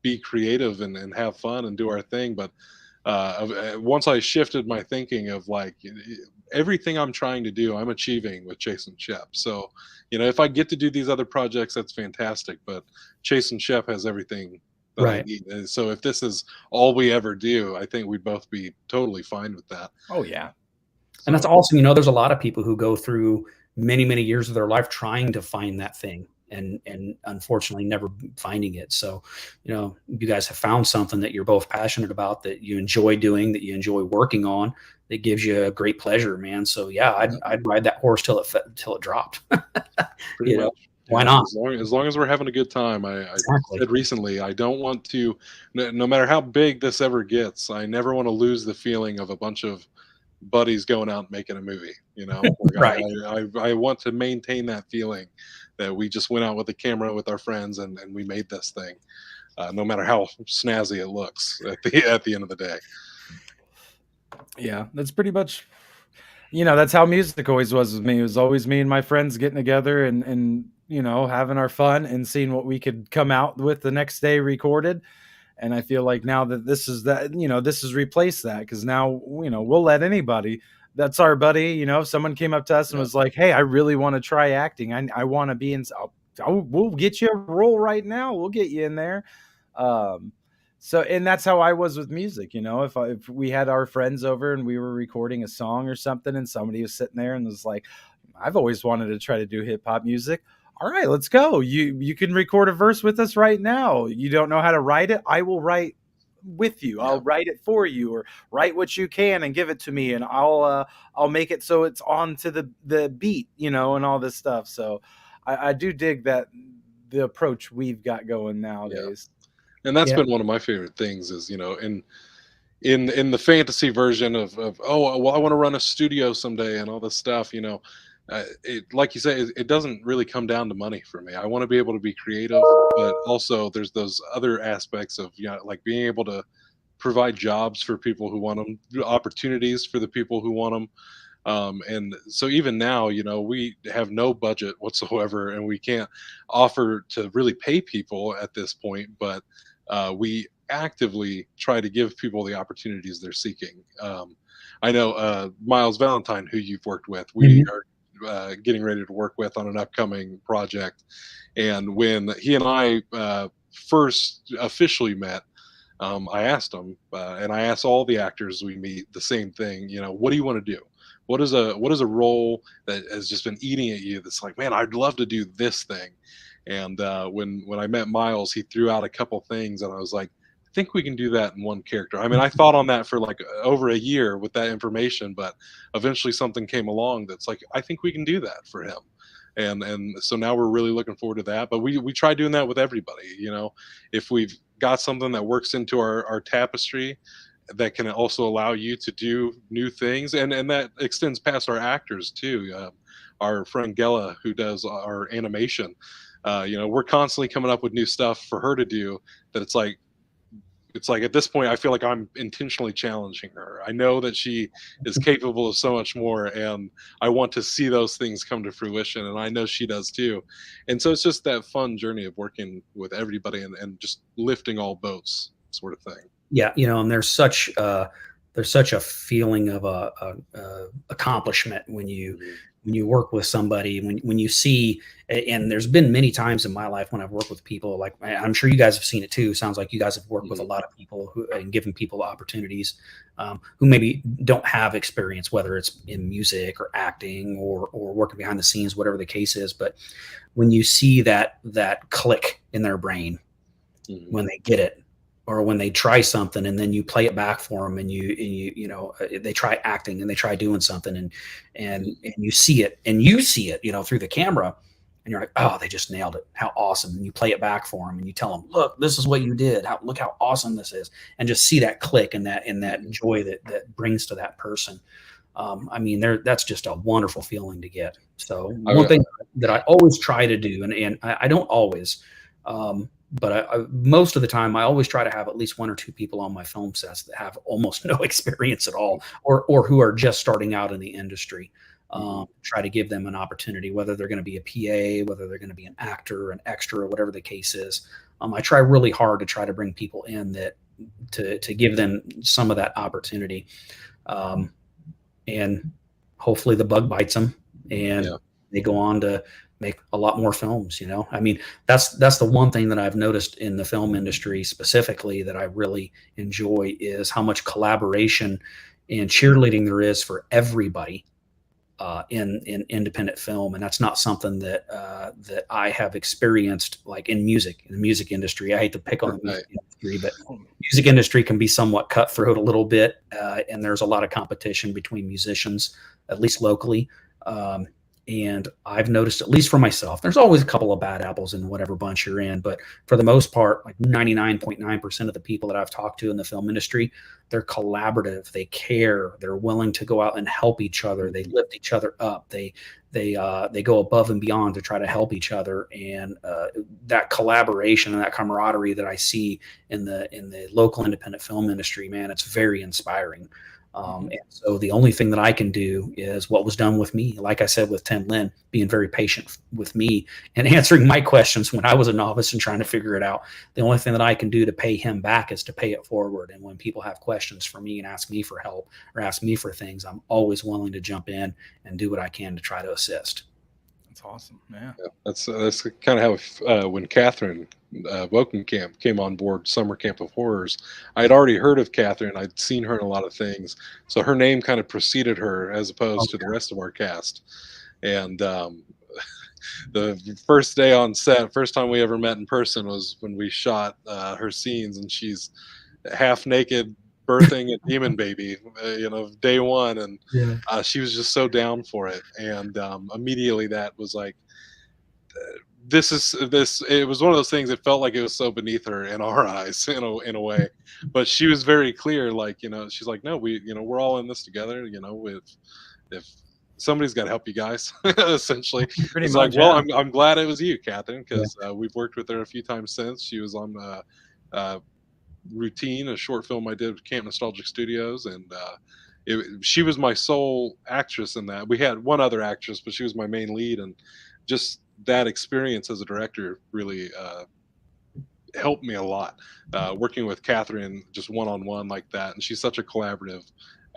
be creative and have fun and do our thing. But once I shifted my thinking of like everything I'm trying to do, I'm achieving with Chase and Shep. So, if I get to do these other projects, that's fantastic. But Chase and Shep has everything that I Right. need. And so if this is all we ever do, I think we'd both be totally fine with that. Oh yeah. and that's awesome. You know, there's a lot of people who go through many, many years of their life trying to find that thing and unfortunately never finding it. So, you guys have found something that you're both passionate about, that you enjoy doing, that you enjoy working on, that gives you a great pleasure, man. So yeah, I'd ride that horse till it dropped. Pretty much. Why not? As long as we're having a good time. I Exactly. said recently, I don't want to, no matter how big this ever gets, I never want to lose the feeling of a bunch of buddies going out and making a movie. Like Right. I want to maintain that feeling that we just went out with a camera with our friends and we made this thing, no matter how snazzy it looks at the end of the day. Yeah, that's pretty much, that's how music always was with me. It was always me and my friends getting together and having our fun and seeing what we could come out with the next day recorded. And I feel like now that this has replaced that, because now, we'll let anybody that's our buddy, if someone came up to us and was like, hey, I really want to try acting. I want to be in, we'll get you a role right now. We'll get you in there. So, and that's how I was with music, if we had our friends over and we were recording a song or something and somebody was sitting there and was like, I've always wanted to try to do hip hop music. All right, let's go. You can record a verse with us right now. You don't know how to write it? I will write with you. I'll write it for you, or write what you can and give it to me, and I'll make it so it's on to the beat, and all this stuff. So I do dig that the approach we've got going nowadays. And that's been one of my favorite things is, in the fantasy version of oh, well, I want to run a studio someday and all this stuff, like you say, it doesn't really come down to money for me. I want to be able to be creative, but also there's those other aspects of, like being able to provide jobs for people who want them, opportunities for the people who want them. And so even now, we have no budget whatsoever and we can't offer to really pay people at this point, but we actively try to give people the opportunities they're seeking. I know Miles Valentine, who you've worked with, we are getting ready to work with on an upcoming project. And when he and I first officially met, I asked him, and I asked all the actors we meet the same thing. What do you want to do? What is a role that has just been eating at you? That's like, man, I'd love to do this thing. And when I met Miles, he threw out a couple things, and I was like, I think we can do that in one character. I mean, I thought on that for like over a year with that information, but eventually something came along that's like, I think we can do that for him. And so now we're really looking forward to that. But we try doing that with everybody. If we've got something that works into our tapestry that can also allow you to do new things, and that extends past our actors too. Our friend Gela, who does our animation, we're constantly coming up with new stuff for her to do that it's like at this point I feel like I'm intentionally challenging her. I know that she is capable of so much more, and I want to see those things come to fruition, and I know she does too. And so it's just that fun journey of working with everybody and just lifting all boats sort of thing. Yeah, and there's such a feeling of accomplishment when you you work with somebody, when you see, and there's been many times in my life when I've worked with people, like I'm sure you guys have seen it too. Sounds like you guys have worked with a lot of people and given people opportunities who maybe don't have experience, whether it's in music or acting or working behind the scenes, whatever the case is. But when you see that click in their brain, when they get it, or when they try something and then you play it back for them, and you know, they try acting and they try doing something, and you see it, you know, through the camera, and you're like, oh, they just nailed it. How awesome. And you play it back for them and you tell them, look, this is what you did. Look how awesome this is. And just see that click and that joy that brings to that person. I mean, that's just a wonderful feeling to get. So one thing that I always try to do, and I don't always, but most of the time, I always try to have at least one or two people on my film sets that have almost no experience at all, or who are just starting out in the industry. Try to give them an opportunity, whether they're going to be a PA, whether they're going to be an actor, an extra, or whatever the case is. I try really hard to try to bring people in that to give them some of that opportunity, and hopefully the bug bites them and they go on to make a lot more films. You know, I mean, that's the one thing that I've noticed in the film industry specifically that I really enjoy is how much collaboration and cheerleading there is for everybody in independent film. And that's not something that I have experienced like in the music industry. I hate to pick on the music industry, but music industry can be somewhat cutthroat a little bit. And there's a lot of competition between musicians, at least locally. And I've noticed, at least for myself, there's always a couple of bad apples in whatever bunch you're in. But for the most part, like 99.9% of the people that I've talked to in the film industry, they're collaborative. They care. They're willing to go out and help each other. They lift each other up. They go above and beyond to try to help each other. And that collaboration and that camaraderie that I see in the local independent film industry, man, it's very inspiring. And so the only thing that I can do is what was done with me. Like I said, with Tim Lin, being very patient with me and answering my questions when I was a novice and trying to figure it out. The only thing that I can do to pay him back is to pay it forward. And when people have questions for me and ask me for help or ask me for things, I'm always willing to jump in and do what I can to try to assist. That's awesome. Yeah. That's kind of how when Catherine Wokenkamp came on board Summer Camp of Horrors, I'd already heard of Catherine. I'd seen her in a lot of things, so her name kind of preceded her as opposed to the rest of our cast. And the first day on set, first time we ever met in person was when we shot her scenes, and she's half naked birthing a demon baby, you know, day one, and she was just so down for it. And immediately that was like, it was one of those things that felt like it was so beneath her in our eyes in a way, but she was very clear, like, you know, she's like, no, we're all in this together, you know, if somebody's got to help you guys. Essentially, Pretty it's much, like, well, I'm glad it was you, Catherine, because we've worked with her a few times since. She was on Routine, a short film I did with Camp Nostalgic Studios, and she was my sole actress in that. We had one other actress, but she was my main lead, and just that experience as a director really helped me a lot, working with Catherine just one-on-one like that. And she's such a collaborative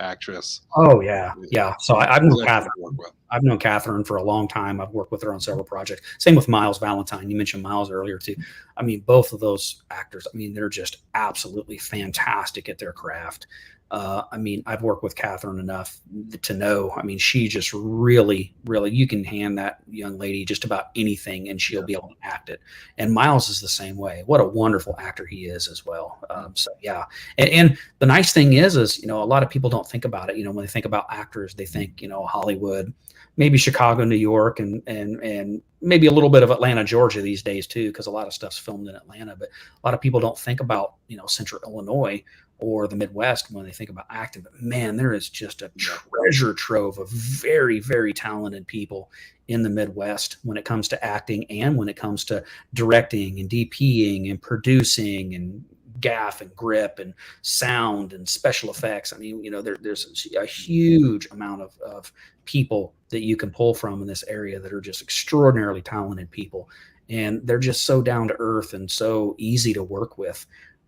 actress. Oh yeah. So I've known Catherine. I've known Catherine for a long time. I've worked with her on several projects. Same with Miles Valentine. You mentioned Miles earlier too. I mean, both of those actors, I mean, they're just absolutely fantastic at their craft. I mean, I've worked with Catherine enough to know, I mean, she just really, you can hand that young lady just about anything and she'll be able to act it. And Miles is the same way. What a wonderful actor he is as well. So yeah. And the nice thing is, you know, a lot of people don't think about it. You know, when they think about actors, they think, you know, Hollywood, maybe Chicago, New York, and maybe a little bit of Atlanta, Georgia these days too, because a lot of stuff's filmed in Atlanta. But a lot of people don't think about, you know, Central Illinois or the Midwest when they think about acting. But man, there is just a treasure trove of very, very talented people in the Midwest when it comes to acting and when it comes to directing and DPing and producing and gaff and grip and sound and special effects. I mean, you know, there's a huge amount of people that you can pull from in this area that are just extraordinarily talented people. And they're just so down to earth and so easy to work with.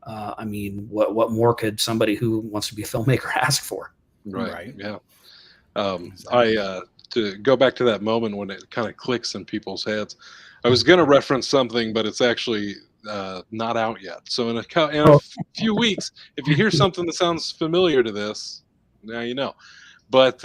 I mean, what more could somebody who wants to be a filmmaker ask for? Right. Yeah. to go back to that moment when it kind of clicks in people's heads. I was going to reference something, but it's actually not out yet. So in a few weeks, if you hear something that sounds familiar to this, now you know. But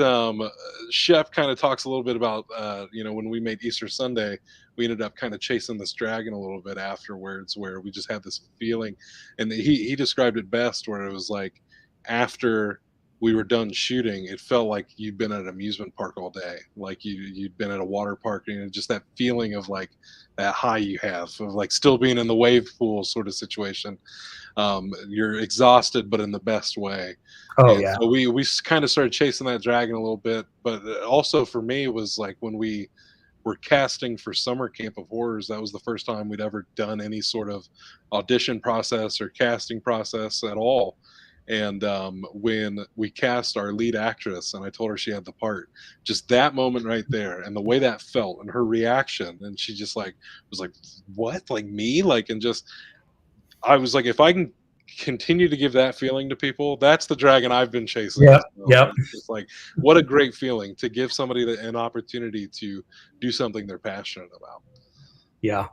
Shep kind of talks a little bit about, when we made Easter Sunday, we ended up kind of chasing this dragon a little bit afterwards, where we just had this feeling. And he described it best, where it was like after we were done shooting, it felt like you'd been at an amusement park all day, like you'd been at a water park, and just that feeling of like that high you have of like still being in the wave pool sort of situation. You're exhausted, but in the best way. Oh, And yeah. so we kind of started chasing that dragon a little bit, but also for me was like when we were casting for Summer Camp of Horrors, that was the first time we'd ever done any sort of audition process or casting process at all. And when we cast our lead actress and I told her she had the part, just that moment right there and the way that felt and her reaction, and she just like was like, what, like me, like, and just I was like, if I can continue to give that feeling to people, that's the dragon I've been chasing. Yep, So yep. it's just like, what a great feeling to give somebody an opportunity to do something they're passionate about. Yeah.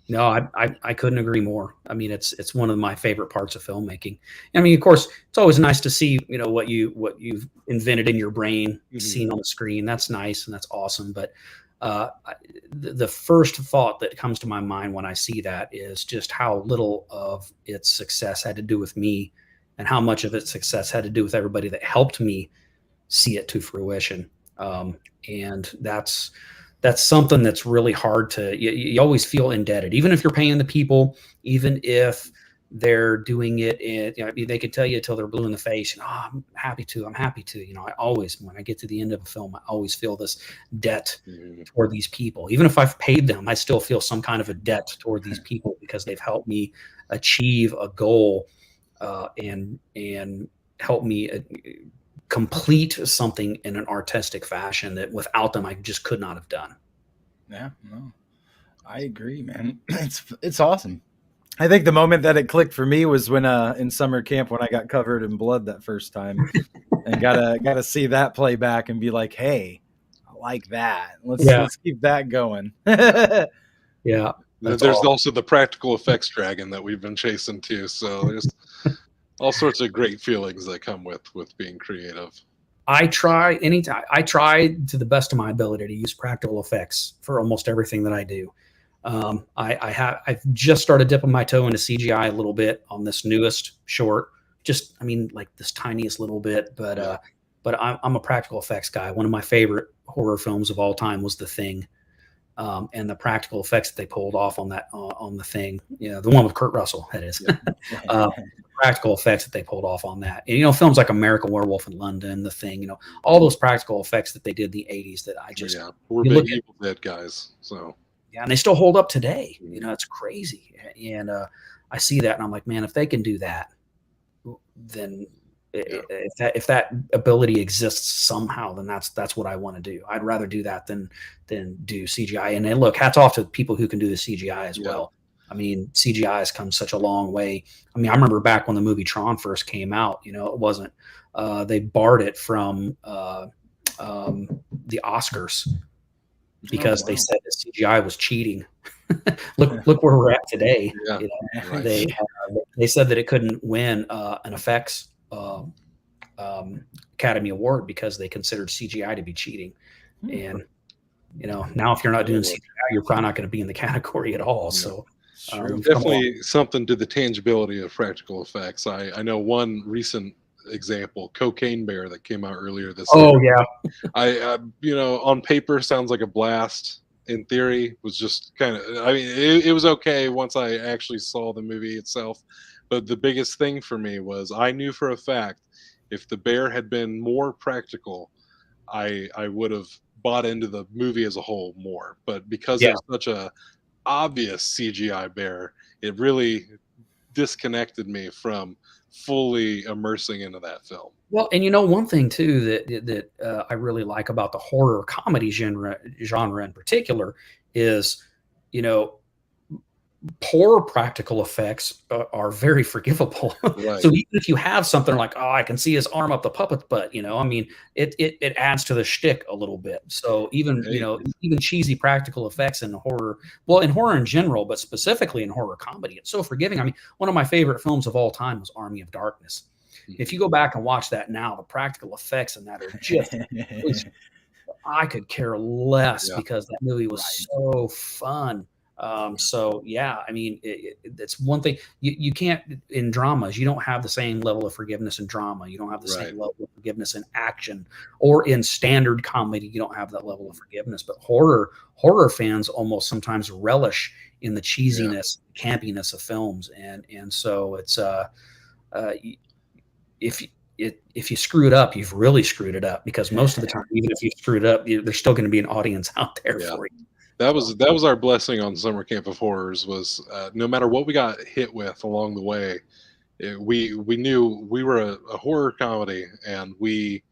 No, I couldn't agree more. I mean, it's one of my favorite parts of filmmaking. I mean, of course, it's always nice to see, what you've invented in your brain, seen on the screen. That's nice and that's awesome. But the first thought that comes to my mind when I see that is just how little of its success had to do with me, and how much of its success had to do with everybody that helped me see it to fruition. And that's something that's really hard to, you always feel indebted, even if you're paying the people, even if they're doing it in, they could tell you till they're blue in the face, I'm happy to. I always, when I get to the end of a film, I always feel this debt toward these people. Even if I've paid them, I still feel some kind of a debt toward these people because they've helped me achieve a goal and help me complete something in an artistic fashion that without them I just could not have done. Yeah, no, I agree, man. It's awesome. I think the moment that it clicked for me was when in summer camp, when I got covered in blood that first time and gotta see that play back and be like, hey, I like that. Let's keep that going. Yeah. There's also the practical effects dragon that we've been chasing too. So there's all sorts of great feelings that come with being creative. I try to the best of my ability to use practical effects for almost everything that I do. I've just started dipping my toe into CGI a little bit on this newest short, like this tiniest little bit, but I'm a practical effects guy. One of my favorite horror films of all time was The Thing. And the practical effects that they pulled off on that, on The Thing, the one with Kurt Russell, that is. Practical effects that they pulled off on that. And, films like American Werewolf in London, The Thing, all those practical effects that they did in the 80s that I just... Yeah, we're big Evil Dead guys, so... Yeah, and they still hold up today. It's crazy. And I see that, and I'm like, man, if they can do that, then if that ability exists somehow, then that's what I want to do. I'd rather do that than do CGI. And then look, hats off to people who can do the CGI as well. I mean, CGI has come such a long way. I mean, I remember back when the movie Tron first came out, it wasn't, they barred it from the Oscars because they said that CGI was cheating. look where we're at today. Yeah. They said that it couldn't win an effects Academy Award because they considered CGI to be cheating. And now if you're not doing CGI, you're probably not going to be in the category at all. So definitely something to the tangibility of practical effects. I know one recent example, Cocaine Bear, that came out earlier this year. Oh yeah. I on paper sounds like a blast. In theory, was just kind of, it was okay once I actually saw the movie itself. But the biggest thing for me was I knew for a fact if the bear had been more practical, I would have bought into the movie as a whole more. But because it was such a obvious CGI bear, it really disconnected me from fully immersing into that film. Well, and one thing too that I really like about the horror comedy genre in particular is, poor practical effects are very forgivable. Right. So even if you have something like, oh, I can see his arm up the puppet's butt, I mean, it adds to the shtick a little bit. So even, even cheesy practical effects in horror, well, in horror in general, but specifically in horror comedy, it's so forgiving. I mean, one of my favorite films of all time was Army of Darkness. If you go back and watch that now, the practical effects in that are just, I could care less because that movie was so fun. So yeah, I mean, it's one thing you can't in dramas. You don't have the same level of forgiveness in drama. You don't have the same level of forgiveness in action, or in standard comedy. You don't have that level of forgiveness. But horror fans almost sometimes relish in the cheesiness, campiness of films, and so it's if you screw it up, you've really screwed it up, because most of the time, even if you screwed it up, there's still going to be an audience out there for you. That was our blessing on Summer Camp of Horrors, was no matter what we got hit with along the way, we knew we were a horror comedy, and we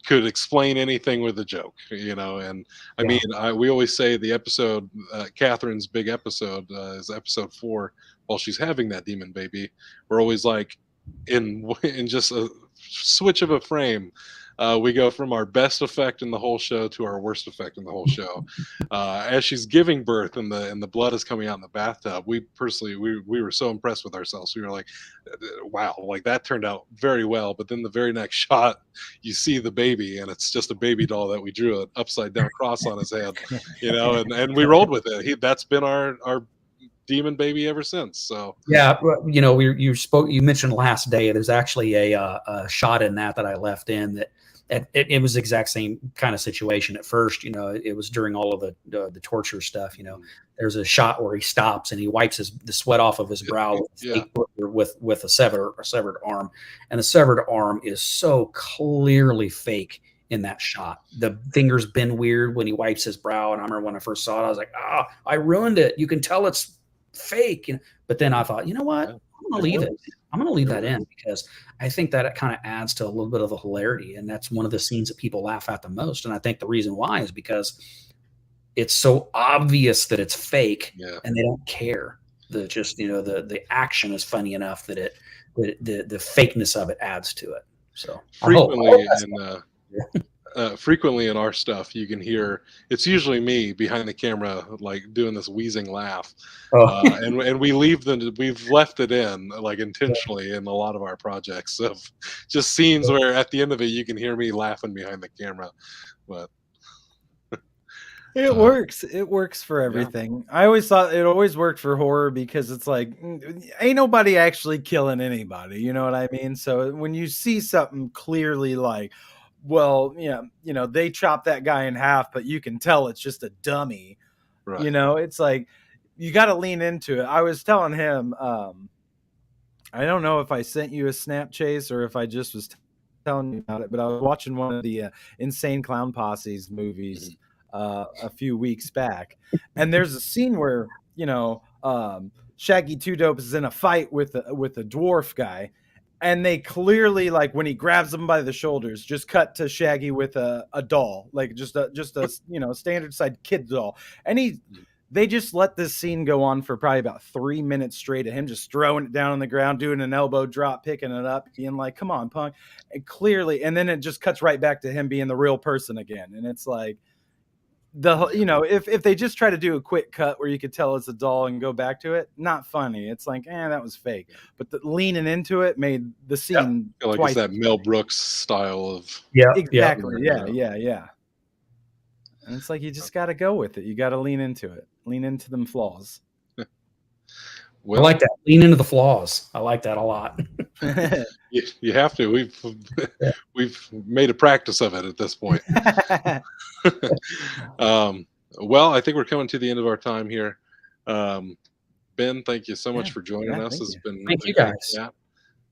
could explain anything with a joke, and I mean, we always say the episode, Catherine's big episode, is episode 4, while she's having that demon baby. We're always like, in just a switch of a frame, we go from our best effect in the whole show to our worst effect in the whole show. As she's giving birth and the blood is coming out in the bathtub, we were so impressed with ourselves. We were like, wow, like that turned out very well. But then the very next shot, you see the baby, and it's just a baby doll that we drew an upside down cross on his head, and we rolled with it. That's been our demon baby ever since. So yeah, you mentioned Last Day. There's actually a shot in that I left in that it was the exact same kind of situation. At first, it was during all of the torture stuff. There's a shot where he stops and he wipes the sweat off of his brow with a severed arm, and the severed arm is so clearly fake in that shot. The fingers bend weird when he wipes his brow, and I remember when I first saw it, I was like, I ruined it. You can tell it's fake. But then I thought, you know what? I'm going to leave it. I'm going to leave that in, because I think that it kind of adds to a little bit of the hilarity. And that's one of the scenes that people laugh at the most. And I think the reason why is because it's so obvious that it's fake, and they don't care. The action is funny enough that the fakeness of it adds to it. So frequently in our stuff, you can hear, it's usually me behind the camera, like doing this wheezing laugh, and we've left it in, like, intentionally in a lot of our projects of just scenes where at the end of it you can hear me laughing behind the camera. But it works for everything. I always thought it always worked for horror, because it's like, ain't nobody actually killing anybody, you know what I mean? So when you see something clearly like, well, they chop that guy in half, but you can tell it's just a dummy. Right. It's like, you got to lean into it. I was telling him, I don't know if I sent you a snap chase or if I just was telling you about it, but I was watching one of the Insane Clown Posse's movies a few weeks back, and there's a scene where Shaggy Two Dope is in a fight with a dwarf guy. And they clearly, like, when he grabs him by the shoulders, just cut to Shaggy with a doll, like just a standard side kid doll. And they just let this scene go on for probably about 3 minutes straight of him just throwing it down on the ground, doing an elbow drop, picking it up, being like, come on, punk. And clearly, and then it just cuts right back to him being the real person again. And it's like, if they just try to do a quick cut where you could tell it's a doll and go back to it, not funny. It's like, that was fake. But the leaning into it made the scene I feel like it's that Mel Brooks style of exactly. Yeah. And it's like, you just got to go with it. You got to lean into it. Lean into them flaws. Well, I like that. Lean into the flaws. I like that a lot. You have to. We've made a practice of it at this point. Well, I think we're coming to the end of our time here. Ben, thank you so much for joining us. It's been thank you guys.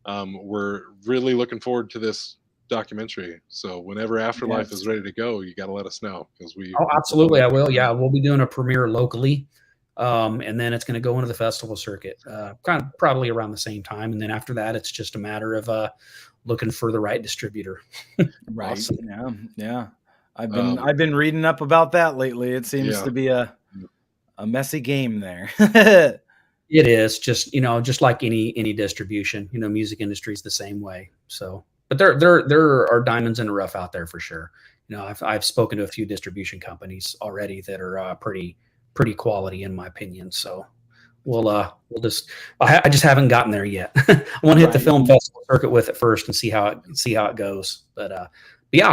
We're really looking forward to this documentary. So whenever AfterLife is ready to go, you got to let us know, because absolutely, I will. Yeah, we'll be doing a premiere locally. And then it's going to go into the festival circuit, kind of probably around the same time. And then after that, it's just a matter of looking for the right distributor. Right. Awesome. Yeah. I've been reading up about that lately. It seems to be a a messy game there. It is just, just like any distribution, music industry is the same way. So, but there are diamonds in the rough out there for sure. I've spoken to a few distribution companies already that are pretty quality in my opinion. So we'll just, I just haven't gotten there yet. I want to hit the film festival circuit with it first and see how it goes. But yeah,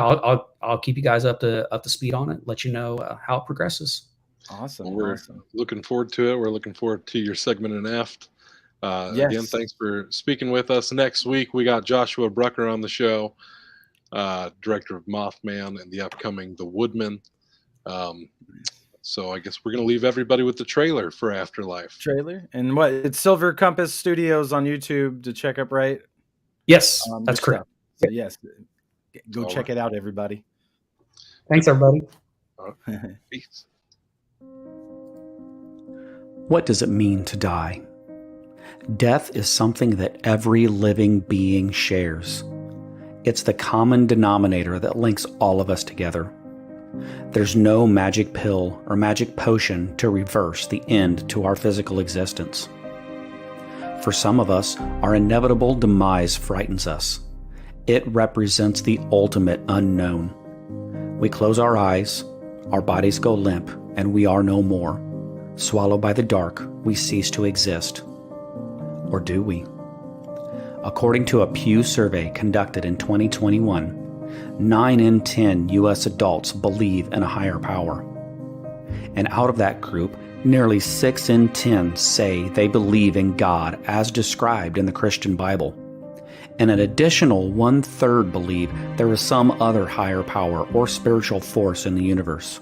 I'll keep you guys up to speed on it. Let you know how it progresses. Awesome. Well, we're looking forward to it. We're looking forward to your segment in Aft. Yes. Again, thanks for speaking with us. Next week, we got Joshua Brucker on the show, director of Mothman and the upcoming The Woodman. So I guess we're going to leave everybody with the trailer for AfterLife. And what? It's Silver Compass Studios on YouTube to check up, right? Yes, that's correct. So yes, go check it out, everybody. Thanks, everybody. Peace. What does it mean to die? Death is something that every living being shares. It's the common denominator that links all of us together. There's no magic pill or magic potion to reverse the end to our physical existence. For some of us, our inevitable demise frightens us. It represents the ultimate unknown. We close our eyes, our bodies go limp, and we are no more. Swallowed by the dark, we cease to exist. Or do we? According to a Pew survey conducted in 2021, 9 in 10 U.S. adults believe in a higher power. And out of that group, nearly 6 in 10 say they believe in God as described in the Christian Bible. And an additional 1/3 believe there is some other higher power or spiritual force in the universe.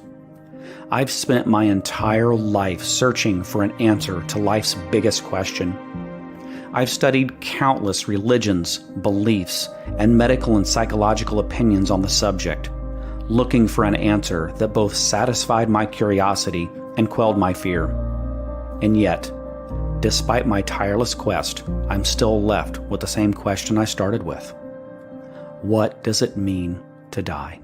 I've spent my entire life searching for an answer to life's biggest question. I've studied countless religions, beliefs, and medical and psychological opinions on the subject, looking for an answer that both satisfied my curiosity and quelled my fear. And yet, despite my tireless quest, I'm still left with the same question I started with. What does it mean to die?